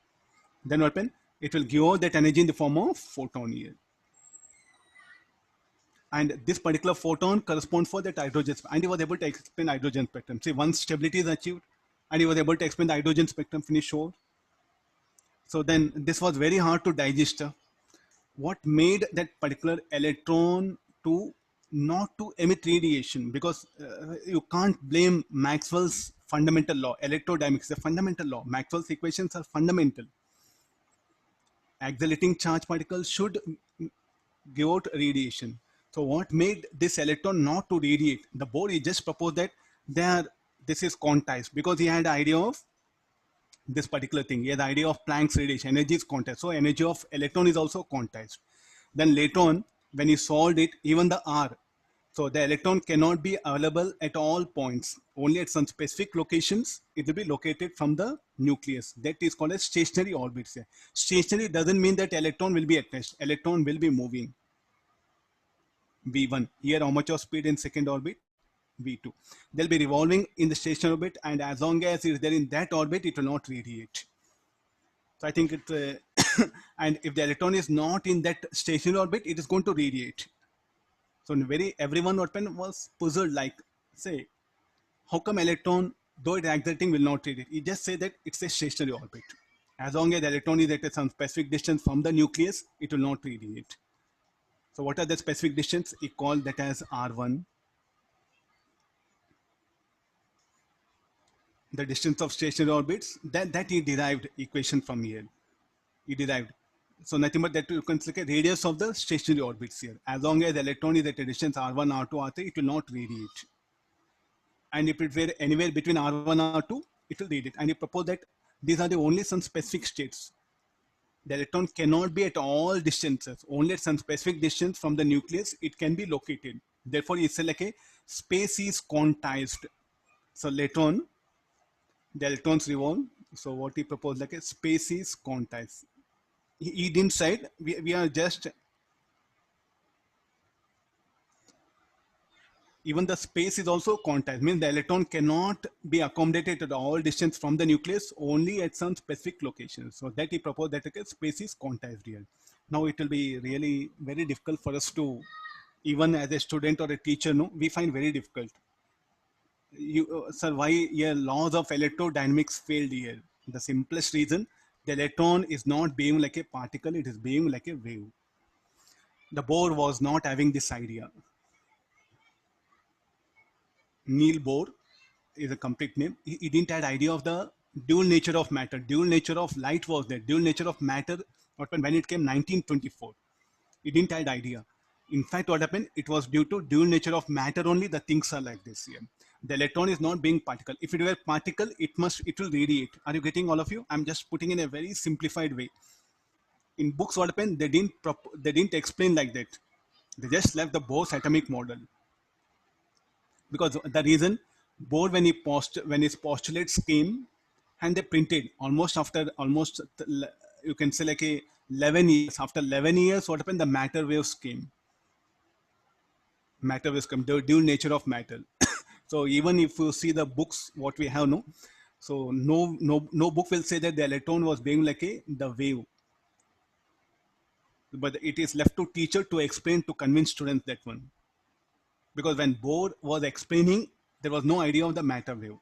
then what happen? It will give out that energy in the form of photon here. And this particular photon corresponds for that hydrogen spectrum. And he was able to explain hydrogen spectrum. See, once stability is achieved, and he was able to explain the hydrogen spectrum, finish short. So then this was very hard to digest. What made that particular electron to not to emit radiation? Because you can't blame Maxwell's fundamental law. Electrodynamics is a fundamental law. Maxwell's equations are fundamental. Accelerating charge particles should give out radiation. So what made this electron not to radiate? The Bohr, he just proposed that this is quantized, because he had the idea of this particular thing. He had the idea of Planck's radiation. Energy is quantized. So energy of electron is also quantized. Then later on, when he solved it, even the R. So the electron cannot be available at all points. Only at some specific locations, it will be located from the nucleus. That is called as stationary orbits. Stationary doesn't mean that electron will be at rest. Electron will be moving. V1. Here, how much of speed in second orbit? V2. They'll be revolving in the stationary orbit, and as long as it's there in that orbit, it will not radiate. So I think it, and if the electron is not in that stationary orbit, it is going to radiate. So everyone was puzzled, like, say, how come electron though it accelerating will not read it. It just say that it's a stationary orbit. As long as the electron is at some specific distance from the nucleus, it will not read it. So what are the specific distance? We call that as R1. The distance of stationary orbits, that he derived equation from here. He derived. So nothing but that you can look at radius of the stationary orbits here. As long as the electron is at a distance R1, R2, R3, it will not radiate. And if it were anywhere between R1 and R2, it will read it. And he proposed that these are the only some specific states. The electron cannot be at all distances. Only at some specific distance from the nucleus, it can be located. Therefore, it's like a space is quantized. So later on, the electrons revolve. So what he proposed, like a space is quantized. He didn't say it. We are just, even the space is also quantized, means the electron cannot be accommodated at all distance from the nucleus, only at some specific locations. So that he proposed that okay, space is quantized here. Now it will be really very difficult for us to, even as a student or a teacher, no, we find very difficult. Sir, why your laws of electrodynamics failed here? The simplest reason, the electron is not behaving like a particle, it is behaving like a wave. The Bohr was not having this idea. Neil Bohr is a complete name. He didn't have idea of the dual nature of matter. Dual nature of light was there. Dual nature of matter, what happened when it came 1924. He didn't have idea. In fact, what happened? It was due to dual nature of matter only the things are like this here. The electron is not being particle. If it were particle, it will radiate. Are you getting all of you? I'm just putting in a very simplified way. In books, what happened? They didn't explain like that. They just left the Bohr's atomic model. Because the reason Bohr, when his postulates came and they printed almost you can say like a 11 years. After 11 years, what happened? The matter waves came. Matter waves come, the dual nature of matter. So even if you see the books, what we have, no, so no book will say that the electron was being like the wave. But it is left to teacher to explain, to convince students that one. Because when Bohr was explaining, there was no idea of the matter wave.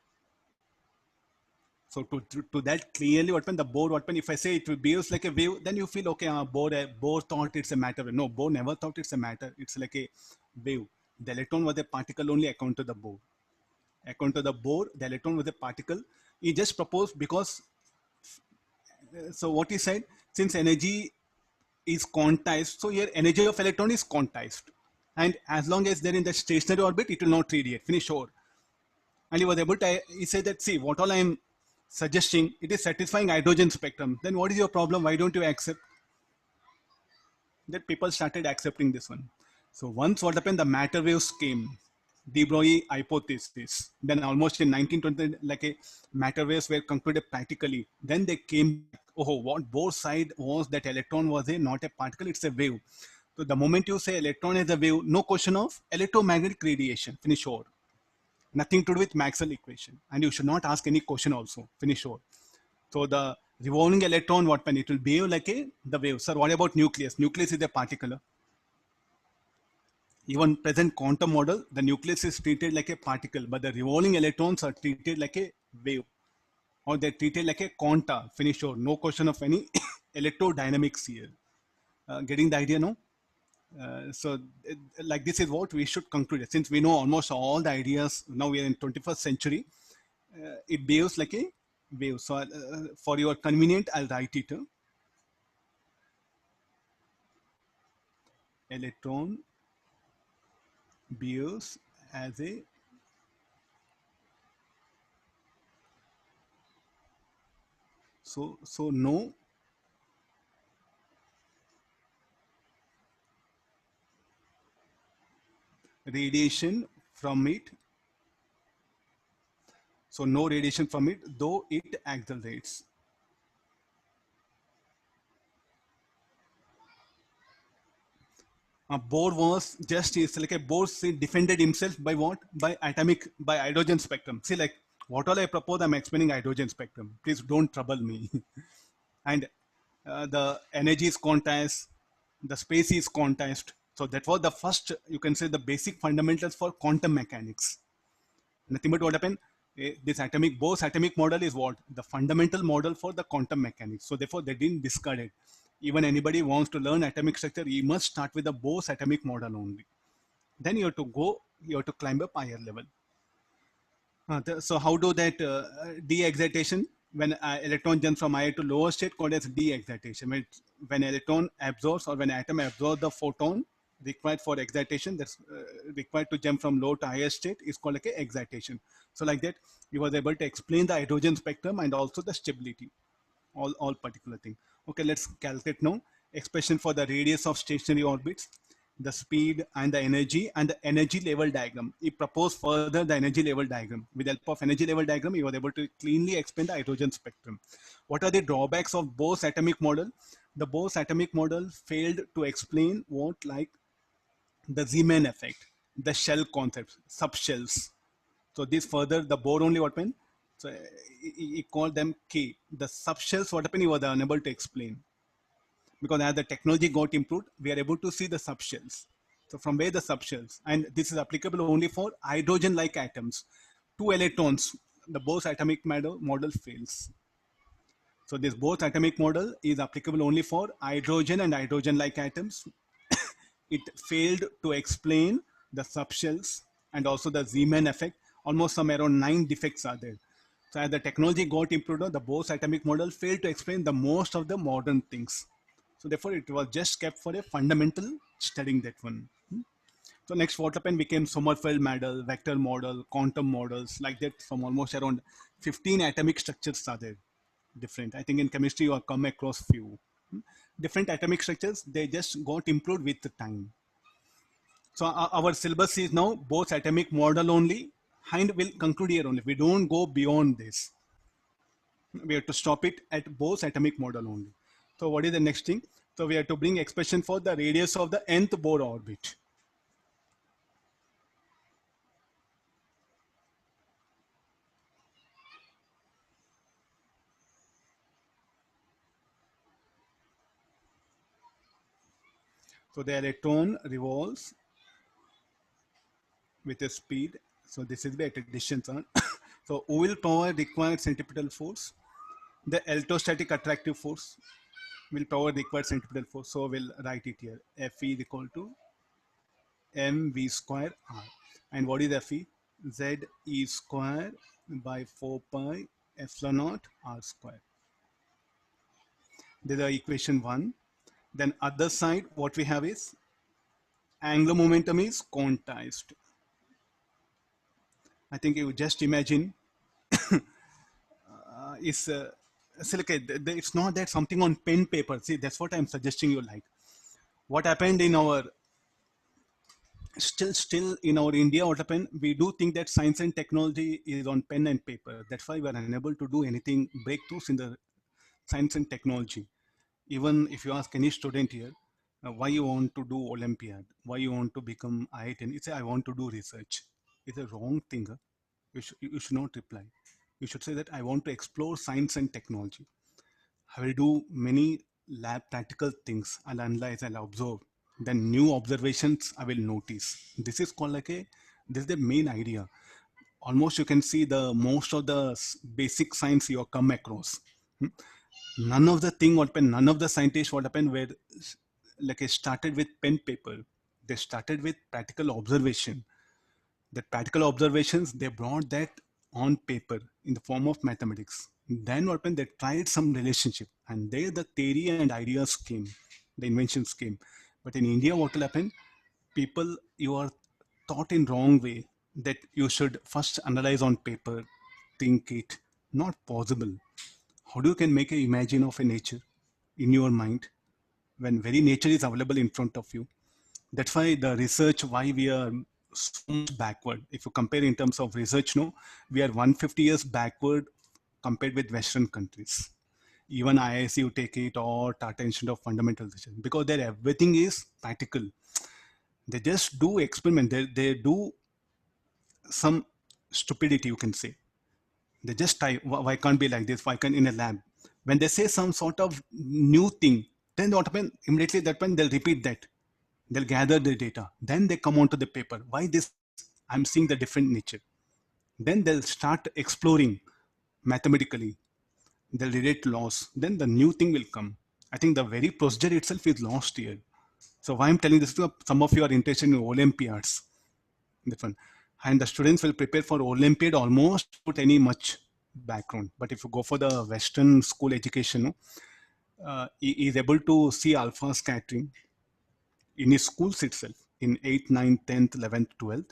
So to that clearly, what when the Bohr, what when if I say it behaves like a wave, then you feel okay. Bohr thought it's a matter wave. No, Bohr never thought it's a matter. It's like a wave. The electron was a particle only according to the Bohr. According to the Bohr, the electron was a particle. He just proposed because. So what he said, since energy is quantized, so here energy of electron is quantized. And as long as they're in the stationary orbit, it will not radiate. Finish over. And he was able to, he said that, see, what all I am suggesting, it is satisfying hydrogen spectrum. Then what is your problem? Why don't you accept? That people started accepting this one. So once what happened, the matter waves came, de Broglie hypothesis. Then almost in 1920, like a matter waves were concluded practically. Then they came back, oh, what Bohr's side was that electron was not a particle, it's a wave. So the moment you say electron is a wave, no question of electromagnetic radiation. Finish over. Nothing to do with Maxwell equation. And you should not ask any question also. Finish over. So the revolving electron, what when it will behave like the wave. Sir, what about nucleus? Nucleus is a particle. Even present quantum model, the nucleus is treated like a particle, but the revolving electrons are treated like a wave. Or they're treated like a quanta. Finish over. No question of any electrodynamics here. Getting the idea, no? So like this is what we should conclude. Since we know almost all the ideas, now we are in 21st century, it behaves like a wave. So for your convenient, I'll write it. Electron behaves as a so no radiation from it. So no radiation from it, though it accelerates. Bohr was just, it's like a Bohr defended himself by what? By hydrogen spectrum. See, like what all I propose, I'm explaining hydrogen spectrum. Please don't trouble me. And the energy is quantized, the space is quantized. So that was the first, you can say the basic fundamentals for quantum mechanics. Nothing but what happened? This Bohr's atomic model is what? The fundamental model for the quantum mechanics. So therefore, they didn't discard it. Even anybody wants to learn atomic structure, you must start with the Bohr's atomic model only. Then you have to climb up higher level. So how do that de-excitation, when electron jumps from higher to lower state, called as de-excitation. When electron absorbs, or when atom absorbs the photon required for excitation, that's required to jump from low to higher state, is called like a excitation. So like that, he was able to explain the hydrogen spectrum and also the stability, all particular thing. Okay, let's calculate now. Expression for the radius of stationary orbits, the speed and the energy level diagram. He proposed further the energy level diagram. With the help of energy level diagram, he was able to cleanly explain the hydrogen spectrum. What are the drawbacks of Bohr's atomic model? The Bohr's atomic model failed to explain what, like the Zeeman effect, the shell concepts, subshells. So this further, the Bohr only what happened? So he called them K. The subshells, what happened, he was unable to explain. Because as the technology got improved, we are able to see the subshells. So from where the subshells, and this is applicable only for hydrogen-like atoms. 2 electrons, the Bohr's atomic model fails. So this Bohr's atomic model is applicable only for hydrogen and hydrogen-like atoms. It failed to explain the subshells and also the Zeeman effect. Almost some around 9 defects are there. So as the technology got improved, the Bohr's atomic model failed to explain the most of the modern things. So therefore, it was just kept for a fundamental studying that one. So next, what happened became Sommerfeld model, vector model, quantum models, like that. From almost around 15 atomic structures are there, different. I think in chemistry you have come across few. Different atomic structures, they just got improved with the time. So our syllabus is now Bohr's atomic model only, and will conclude here only. We don't go beyond this. We have to stop it at Bohr's atomic model only. So what is the next thing? So we have to bring expression for the radius of the nth Bohr orbit. So the electron revolves with a speed. So this is the distance. So who will provide required centripetal force? The electrostatic attractive force will provide required centripetal force. So we'll write it here. Fe is equal to mv square r. And what is Fe? Z e square by 4 pi epsilon naught r square. This is equation 1. Then other side, what we have is angular momentum is quantized. I think you just imagine it's it's not that something on pen paper. See, that's what I'm suggesting you like. What happened in our still in our India, what happened? We do think that science and technology is on pen and paper. That's why we are unable to do anything breakthroughs in the science and technology. Even if you ask any student here, why you want to do Olympiad, why you want to become IIT, it's I want to do research. It's a wrong thing. You should not reply. You should say that I want to explore science and technology. I will do many lab practical things. I'll analyze, I'll observe. Then new observations I will notice. This is called like this is the main idea. Almost you can see the most of the basic science you have come across. None of the thing what happened, none of the scientists what happened were like started with pen paper. They started with practical observation. The practical observations, they brought that on paper in the form of mathematics. Then what happened, they tried some relationship, and there the theory and ideas came, the inventions came. But in India, what will happen? People, you are taught in wrong way that you should first analyze on paper, think it. Not possible. How do you can make an imagine of a nature in your mind when very nature is available in front of you? That's why the research, why we are so much backward. If you compare in terms of research, no, we are 150 years backward compared with Western countries. Even IISc, you take it, or Tata Institute of Fundamental Research, because there everything is practical. They just do experiment. They do some stupidity, you can say. They just type, why can't be like this? Why can't in a lab? When they say some sort of new thing, then what happens? Immediately that point, they'll repeat that. They'll gather the data. Then they come onto the paper. Why this? I'm seeing the different nature. Then they'll start exploring mathematically. They'll relate laws. Then the new thing will come. I think the very procedure itself is lost here. So why I'm telling this to some of you are interested in Olympiads. That one. And the students will prepare for Olympiad almost without any much background. But if you go for the Western school education, he is able to see alpha scattering in his schools itself in 8th, 9th, 10th, 11th, 12th.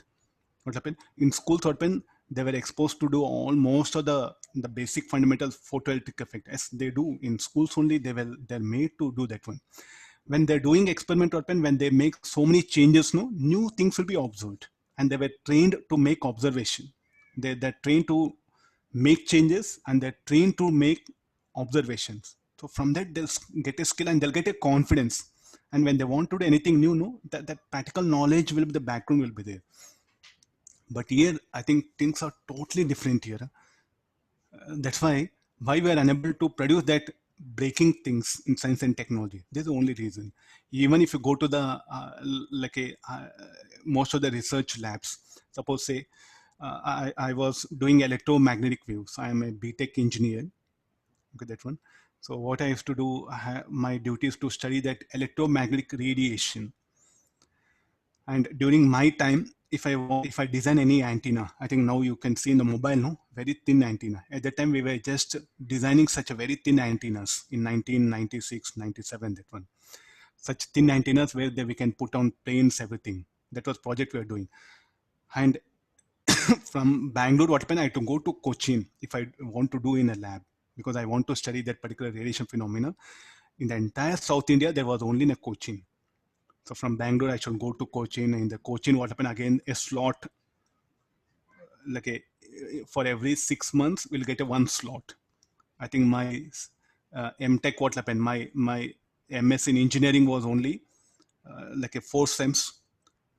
What happened? In schools, what happened? They were exposed to do almost of the basic fundamental photoelectric effect. As they do in schools only, they're made to do that one. When they're doing experiment, what happened? When they make so many changes, no, new things will be observed. And they were trained to make observation. They're trained to make changes and they're trained to make observations. So from that, they'll get a skill and they'll get a confidence. And when they want to do anything new, no, that practical knowledge will be the background will be there. But here, I think things are totally different here. That's why we are unable to produce that breaking things in science and technology. That's the only reason. Even if you go to the most of the research labs, suppose say I was doing electromagnetic waves. I am a BTech engineer. Okay, that one. So what I used to do, my duty is to study that electromagnetic radiation. And during my time, if I design any antenna, I think now you can see in the mobile, no, very thin antenna. At that time, we were just designing such a very thin antennas in 1996, 97, that one. Such thin antennas where we can put on planes, everything. That was project we were doing. And from Bangalore, what happened? I had to go to Cochin if I want to do in a lab because I want to study that particular radiation phenomena. In the entire South India, there was only in a Cochin. So from Bangalore, I should go to Cochin. In the Cochin, what happened again? A slot, like a for every 6 months, we'll get a one slot. I think my MTech, what happened? My MS in engineering was only like a 4 sems.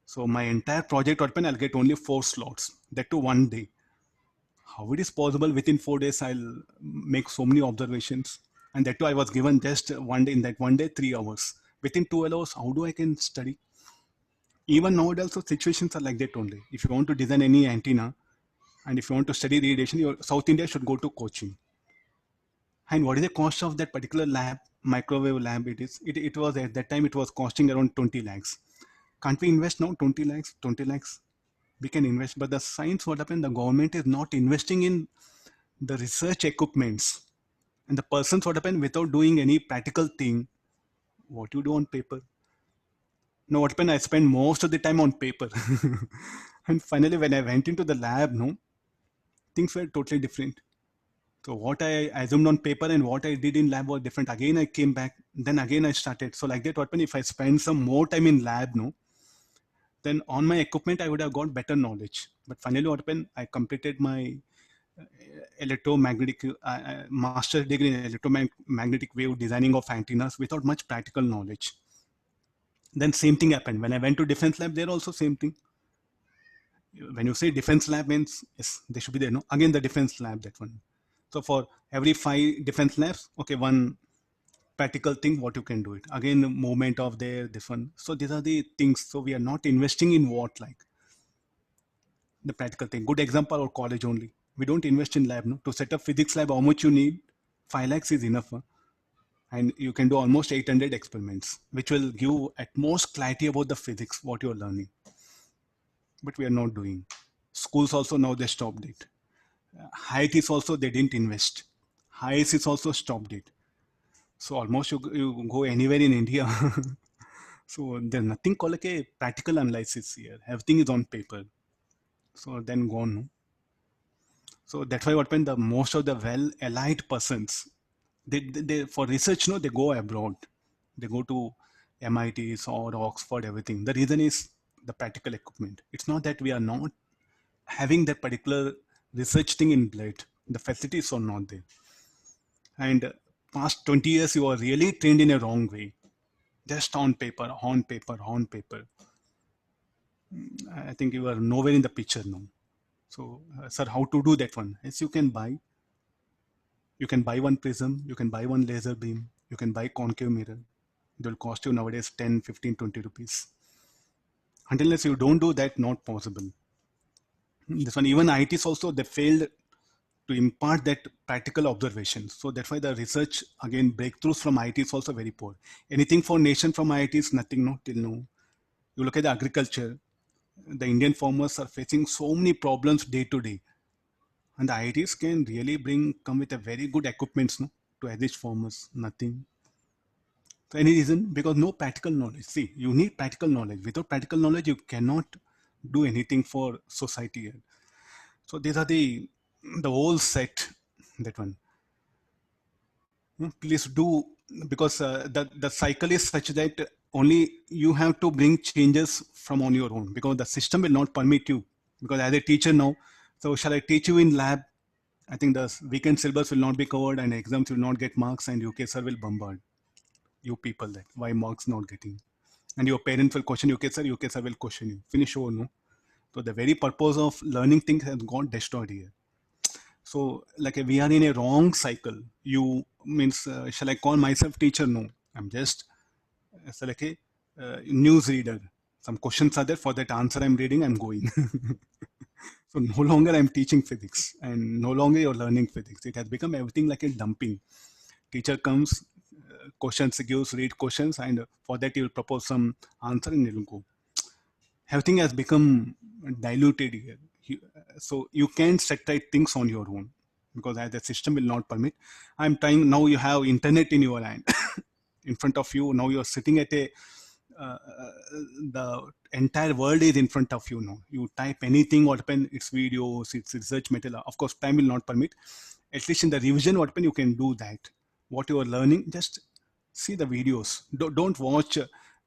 So my entire project, what happened? I'll get only 4 slots. That too one day. How it is possible within 4 days? I'll make so many observations, and that too I was given just one day. In that one day, 3 hours. Within 12 hours, how do I can study? Even nowadays also situations are like that only. If you want to design any antenna and if you want to study radiation, your South India should go to Cochin. And what is the cost of that particular lab, microwave lab? It was at that time it was costing around 20 lakhs. Can't we invest now 20 lakhs? 20 lakhs we can invest, but the science, what happened? The government is not investing in the research equipments, and the persons, what happened, without doing any practical thing. What you do on paper? No, what happened? I spent most of the time on paper. And finally, when I went into the lab, no, things were totally different. So what I assumed on paper and what I did in lab were different. Again, I came back. Then again, I started. So like that, what happened? If I spend some more time in lab, no, then on my equipment, I would have got better knowledge. But finally, what happened? I completed my electromagnetic master's degree in electromagnetic wave designing of antennas without much practical knowledge. Then same thing happened when I went to defense lab. There also same thing. When you say defense lab means yes, they should be there. No, again the defense lab, that one. So for every 5 defense labs, okay, one practical thing what you can do it. Again, the movement of there, this one. So these are the things. So we are not investing in what like the practical thing. Good example, our college only. We don't invest in lab. No, to set up physics lab, how much you need? 5 lakhs is enough. Huh? And you can do almost 800 experiments, which will give at most clarity about the physics what you're learning. But we are not doing. Schools also now they stopped it. Height is also they didn't invest. Height is also stopped it. So almost you go anywhere in India. So there's nothing called like a practical analysis here. Everything is on paper. So then gone. No? So that's why what happened, the most of the well allied persons, they for research, no, they go abroad. They go to MITs or Oxford, everything. The reason is the practical equipment. It's not that we are not having that particular research thing in blood. The facilities are not there. And past 20 years, you are really trained in a wrong way. Just on paper, on paper, on paper. I think you are nowhere in the picture now. So, sir, how to do that one? Yes, you can buy. You can buy one prism. You can buy one laser beam. You can buy concave mirror. It will cost you nowadays 10, 15, 20 rupees. Unless you don't do that, not possible. This one, even IITs also, they failed to impart that practical observation. So that's why the research, again, breakthroughs from IIT is also very poor. Anything for nation from IIT is nothing, no, till now. You look at the agriculture, the Indian farmers are facing so many problems day to day. And the IITs can really come with a very good equipments, no, to assist farmers. Nothing. So any reason? Because no practical knowledge. See, you need practical knowledge. Without practical knowledge, you cannot do anything for society. So these are the whole set. That one. Please do, because the cycle is such that only you have to bring changes from on your own, because the system will not permit you. Because as a teacher now, so shall I teach you in lab? I think the weekend syllabus will not be covered and exams will not get marks, and UK sir will bombard you people that why marks not getting, and your parents will question UK sir will question you. Finish or no? So the very purpose of learning things has got destroyed here. So like we are in a wrong cycle. You means shall I call myself teacher? No, I'm just like a news reader. Some questions are there, for that answer I'm reading, I'm going. So no longer I'm teaching physics, and no longer you're learning physics. It has become everything like a dumping. Teacher comes, questions gives, read questions, and for that you'll propose some answer and it'll go. Everything has become diluted here. So you can set right things on your own, because as the system will not permit. I'm trying now. You have internet in your hand, in front of you. Now you're sitting at a the entire world is in front of you now. You type anything, what happen? It's videos, it's research material. Of course, time will not permit. At least in the revision, what happen? You can do that. What you are learning, just see the videos. Don't watch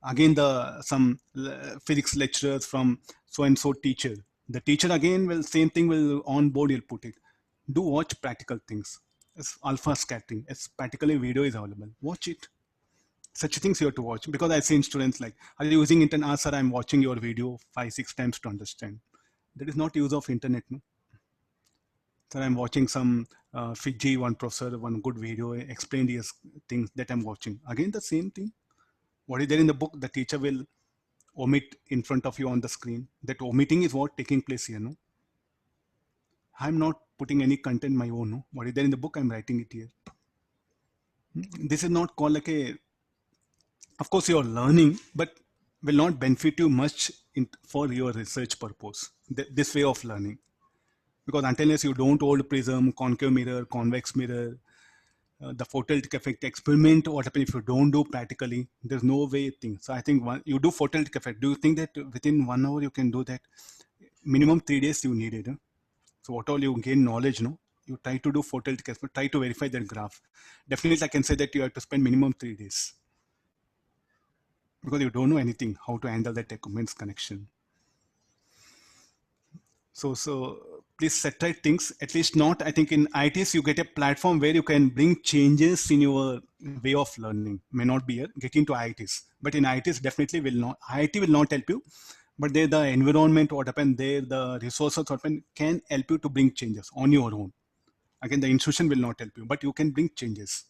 again the some physics lecturers from so and so teacher. The teacher again will same thing will on board. He'll put it. Do watch practical things. It's alpha scattering. It's practically video is available. Watch it. Such things you have to watch, because I've seen students like, are you using internet? Ah, sir, I'm watching your video 5 6 times to understand. That is not use of internet, no. Sir, I'm watching some Fiji one professor, one good video explained his things that I'm watching. Again, the same thing. What is there in the book? The teacher will omit in front of you on the screen. That omitting is what taking place here, no. I'm not putting any content my own, no. What is there in the book? I'm writing it here. This is not called like a, of course you're learning, but will not benefit you much for your research purpose, this way of learning. Because unless you don't hold prism, concave mirror, convex mirror, the photoelectric effect experiment, what happens if you don't do practically? There's no way thing. So I think you do photoelectric effect. Do you think that within 1 hour you can do that? Minimum 3 days you need it. Huh? So what all you gain knowledge, no? You try to do photoelectric experiment, try to verify that graph. Definitely I can say that you have to spend minimum 3 days. Because you don't know anything, how to handle that equipment's connection. So please set right things. At least not, I think in ITs you get a platform where you can bring changes in your way of learning. May not be here, get into ITs. But in ITs definitely will not, IIT will not help you. But there the environment, what happened there, the resources what happened can help you to bring changes on your own. Again, the institution will not help you, but you can bring changes.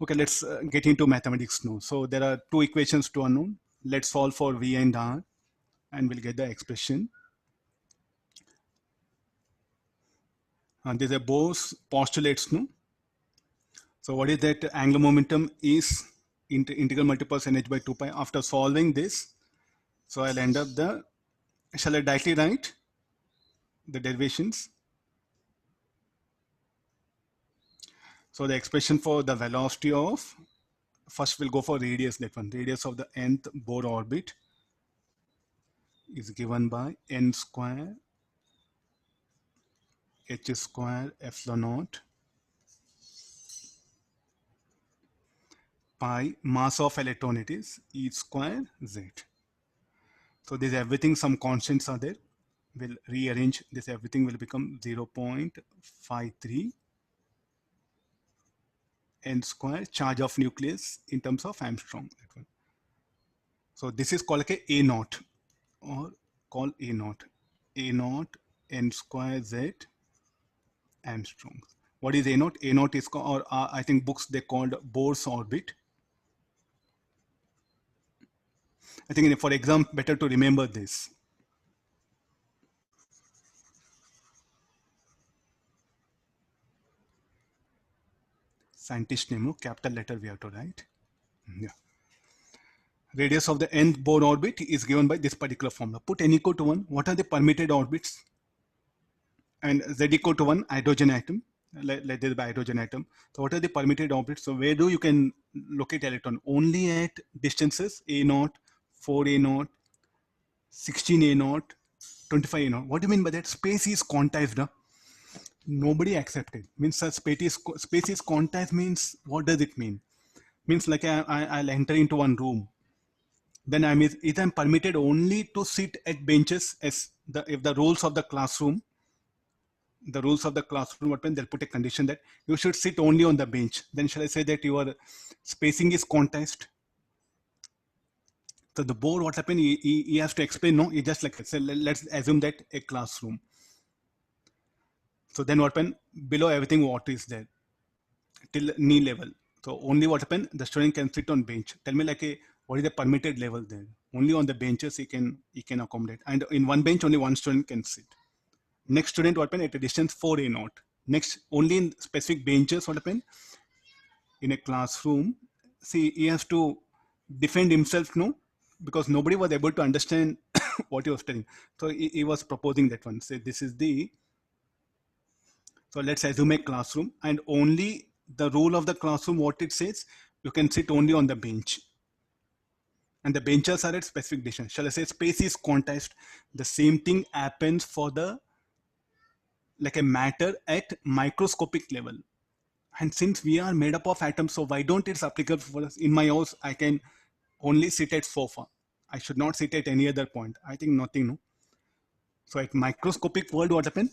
Okay, let's get into mathematics now. So there are two equations to unknown. Let's solve for V and R, and we'll get the expression. These are Bohr's postulates, no? So what is that? Angular momentum is integral multiples nh by 2 pi. After solving this, so I'll end up the, shall I directly write the derivations? So the expression for the velocity of, first we'll go for radius, that one. Radius of the nth Bohr orbit is given by n square h square epsilon naught pi, mass of electron it is E square Z. So this everything, some constants are there. We'll rearrange this, everything will become 0.53 n square charge of nucleus in terms of Armstrong. So this is called like a naught, or called a naught. A naught n square Z Armstrong. What is a naught? A naught is called, or I think books they called Bohr's orbit. I think for exam better to remember this. scientist name, no? Capital letter we have to write. Yeah. Radius of the nth Bohr orbit is given by this particular formula. Put n equal to 1. What are the permitted orbits? And z equal to 1, hydrogen atom. Let this be hydrogen atom. So what are the permitted orbits? So where do you can locate electron? Only at distances a0, 4a0, 16a0, 25a0. What do you mean by that? Space is quantized. Huh? Nobody accepted. Means space is quantized means, what does it mean? Means like I'll enter into one room. Then I'm permitted only to sit at benches as if the rules of the classroom, what when they'll put a condition that you should sit only on the bench. Then shall I say that your spacing is quantized? So the Bohr, what happened? He has to explain. No, he just like say, let's assume that a classroom. So then what happened? Below everything, what is there till knee level. So only what happened? The student can sit on bench. Tell me like what is the permitted level there? Only on the benches he can accommodate, and in one bench only one student can sit. Next student what happened at a distance 4a0. Next only in specific benches what happened? In a classroom, see he has to defend himself, no, because nobody was able to understand what he was telling. So he was proposing that one. Say this is the, so let's assume a classroom, and only the rule of the classroom, what it says, you can sit only on the bench. And the benches are at specific distance. Shall I say space is quantized? The same thing happens for the like a matter at microscopic level. And since we are made up of atoms, so why don't it's applicable for us? In my house, I can only sit at sofa. I should not sit at any other point. I think nothing, no. So at microscopic world, what happened?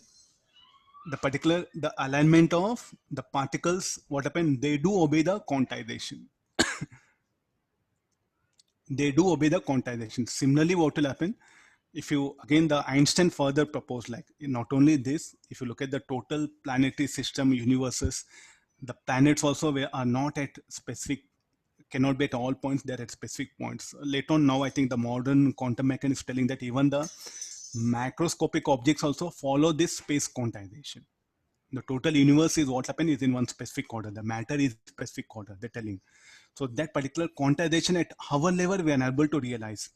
The alignment of the particles, what happened? They do obey the quantization. They do obey the quantization. Similarly, what will happen? If you, again, the Einstein further proposed, like not only this, if you look at the total planetary system, universes, the planets also are not at specific, cannot be at all points, they're at specific points. Later on now, I think the modern quantum mechanics is telling that even the macroscopic objects also follow this space quantization. The total universe is what happened is in one specific order. The matter is specific order, they're telling. So that particular quantization at our level, we are unable to realize.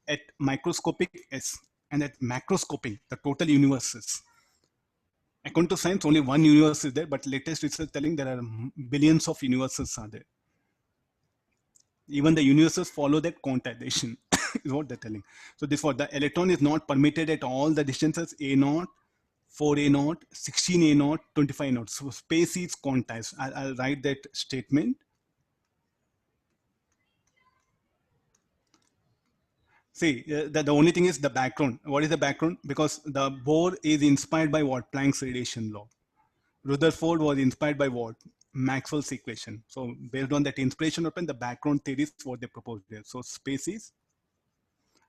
At microscopic S and at macroscopic, the total universes. According to science, only one universe is there, but latest research telling there are billions of universes are there. Even the universes follow that quantization is what they're telling. So this for the electron is not permitted at all the distances a0, 4a0, 16a0, 25a0. So space is quantized. I'll write that statement. See, the only thing is the background. What is the background? Because the Bohr is inspired by what? Planck's radiation law. Rutherford was inspired by what? Maxwell's equation. So based on that inspiration, the background theories what they proposed there. So spaces,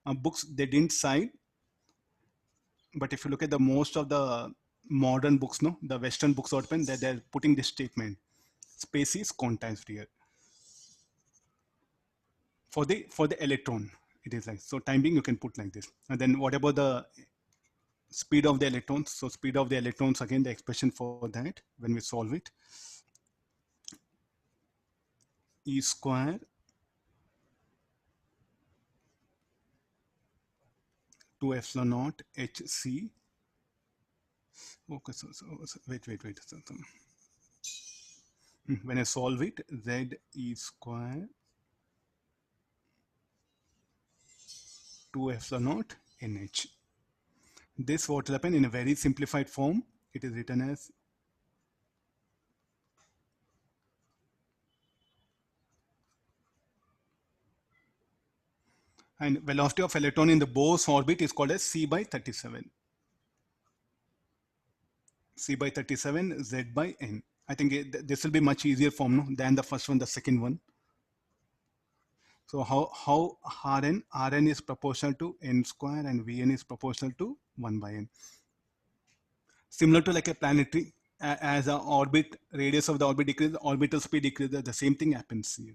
books they didn't cite, but if you look at the most of the modern books, no, the Western books open, they're putting this statement: space is quantized here. For the electron, it is like so. Time being, you can put like this. And then what about the speed of the electrons? So speed of the electrons, again, the expression for that when we solve it, E square 2 epsilon naught hc. Okay, so wait. When I solve it, z e square 2 epsilon naught nh. This what will happen in a very simplified form. It is written as and velocity of electron in the Bohr's orbit is called as c by 37. C by 37 z by n. I think this will be much easier form, no, than the first one, the second one. So how Rn is proportional to n square and Vn is proportional to 1 by n. Similar to like a planetary, as the orbit radius of the orbit decreases, orbital speed decreases. The same thing happens here.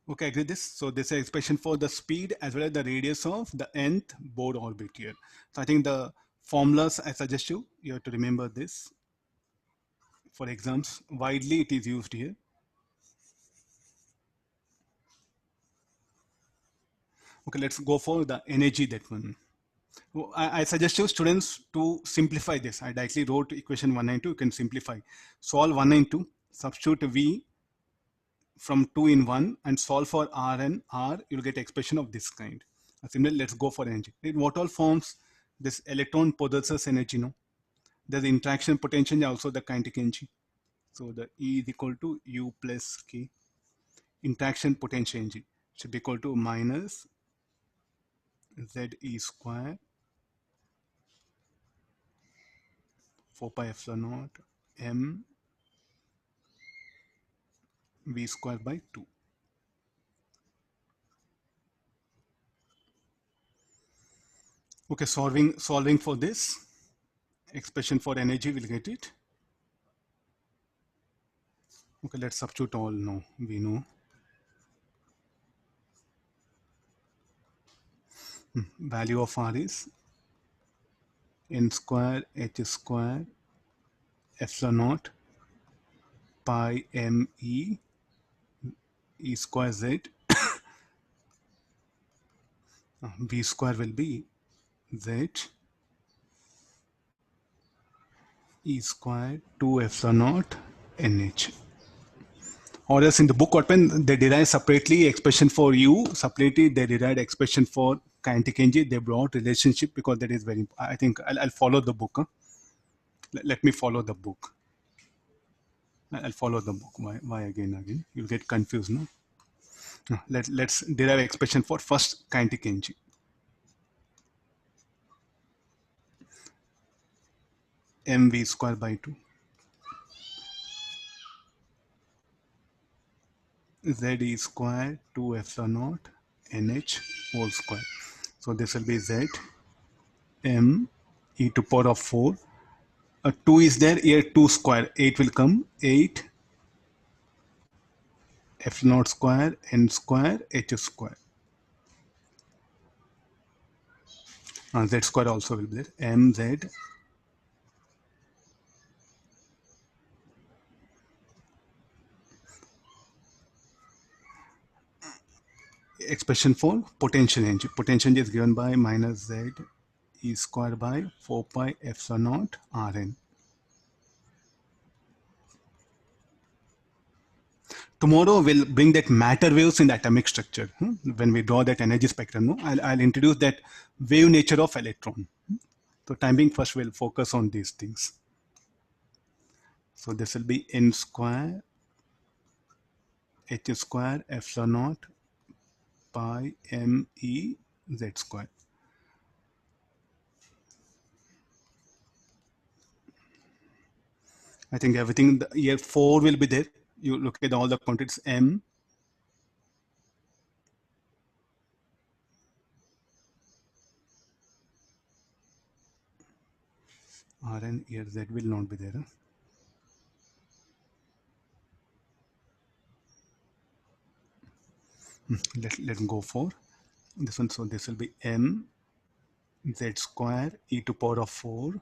Okay, agree this. So this expression for the speed as well as the radius of the nth Bohr orbit here. So I think the Formulas, I suggest you have to remember this for exams. Widely it is used here. Okay, let's go for the energy, that one. I suggest you students to simplify this. I directly wrote equation 192. You can simplify. Solve 192, substitute V from 2 in 1 and solve for R and R. You'll get expression of this kind. Similarly, let's go for energy. In what all forms this electron possesses energy? No, there's the interaction potential and also the kinetic energy. So the E is equal to U plus K. Interaction potential energy should be equal to minus ZE square 4 pi epsilon naught M V square by 2. Okay, solving for this expression for energy, we'll get it. Okay, let's substitute all now. We know value of R is N square H square epsilon naught pi M E square Z. V square will be Z E square 2 epsilon naught NH. Or else in the book what pen they derive separately expression for U, separately they derived expression for kinetic energy. They brought relationship because that is very important. I think I'll follow the book. Huh? Let me follow the book. I'll follow the book. Why again? You'll get confused, no? Let's derive expression for first kinetic energy. mv square by 2 z square 2 epsilon naught nh whole square. So this will be z m e to power of 4. 2 is there, here 2 square, 8 will come, 8 epsilon naught square n square h square. Z square also will be there, mz expression for potential energy. Potential energy is given by minus z e square by 4 pi epsilon naught Rn. Tomorrow we'll bring that matter waves in the atomic structure. When we draw that energy spectrum, no? I'll introduce that wave nature of electron. So time being, first we'll focus on these things. So this will be n square h square epsilon naught pi m e z square. I think everything here 4 will be there. You look at all the quantities m Rn, here z will not be there. Let's go for this one. So this will be m z square e to power of 4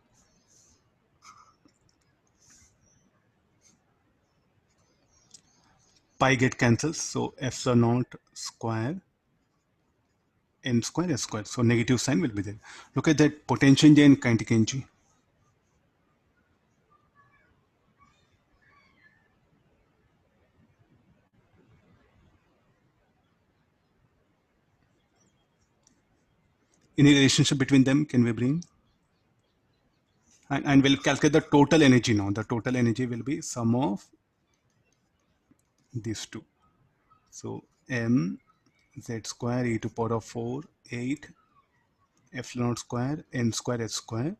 pi get cancels, so epsilon naught square n square s square, so negative sign will be there. Look at that potential energy and kinetic energy. Any relationship between them can we bring? And we'll calculate the total energy now. The total energy will be sum of these two. So m z square e to power of 4 8 epsilon naught square n square s square.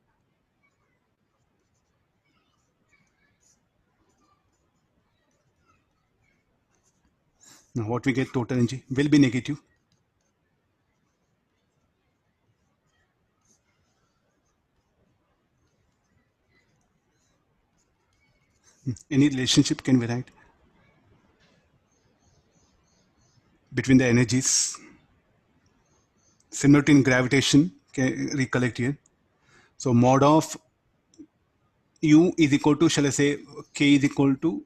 Now what we get total energy will be negative. Any relationship can be right between the energies. Similar to in gravitation, can recollect here. So mod of u is equal to, shall I say, k is equal to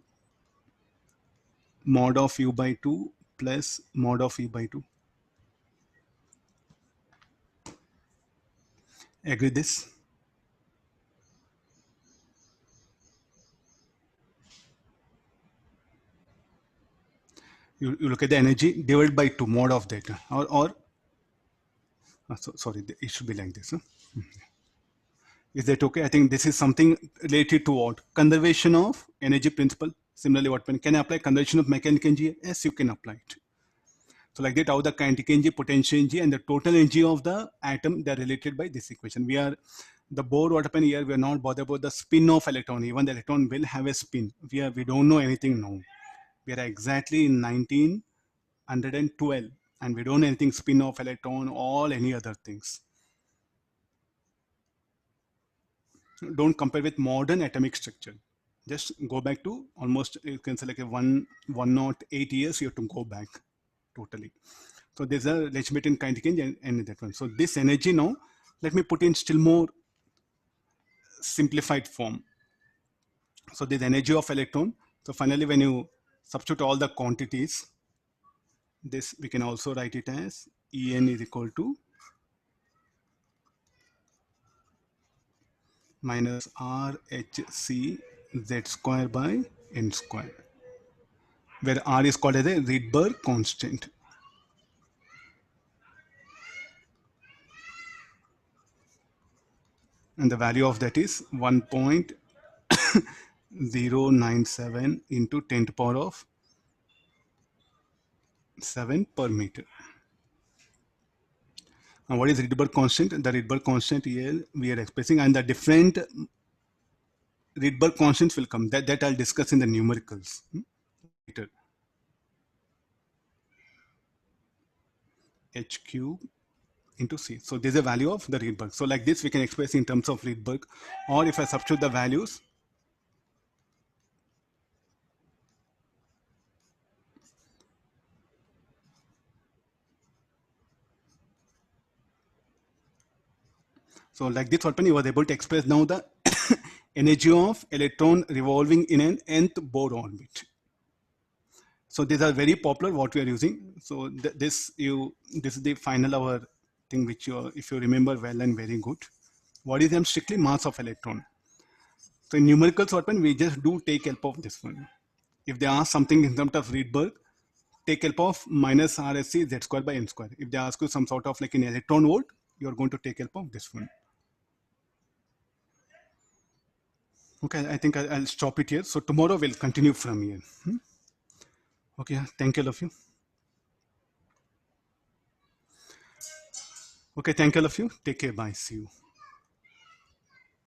mod of u by 2 plus mod of u by 2. Agree this? You look at the energy divided by 2 mod of that, or sorry, it should be like this. Huh? Is that okay? I think this is something related to what? Conservation of energy principle. Similarly, what can I apply conservation of mechanical energy? Yes, you can apply it. So like that, how the kinetic energy, potential energy, and the total energy of the atom, they're related by this equation. We are the Bohr, what happened here, we are not bothered about the spin of electron. Even the electron will have a spin. We don't know anything now. We are exactly in 1912, and we don't know anything spin of electron or any other things. Don't compare with modern atomic structure. Just go back to almost, you can say like a 108 years, you have to go back totally. So there's a relationship between kinetic energy and that one. So this energy now, let me put in still more simplified form. So this energy of electron. So finally, when you substitute all the quantities, this we can also write it as En is equal to minus RHC Z square by N square, where R is called as a Rydberg constant. And the value of that is 1.097 into 10 to the power of 7 per meter. And what is Rydberg constant? The Rydberg constant here we are expressing, and the different Rydberg constants will come. That I'll discuss in the numericals later. H cube into C. So this is a value of the Rydberg. So like this we can express in terms of Rydberg, or if I substitute the values, so like this what he was able to express now the energy of electron revolving in an nth Bohr orbit. So these are very popular what we are using. So this is the final our thing which you, if you remember well and very good. What is strictly mass of electron? So in numericals what we just do take help of this one. If they ask something in terms of Rydberg, take help of minus RSC Z square by N square. If they ask you some sort of like in electron volt, you are going to take help of this one. Okay, I think I'll stop it here. So tomorrow we'll continue from here. Okay, thank you all of you. Okay, thank you all of you. Take care. Bye. See you.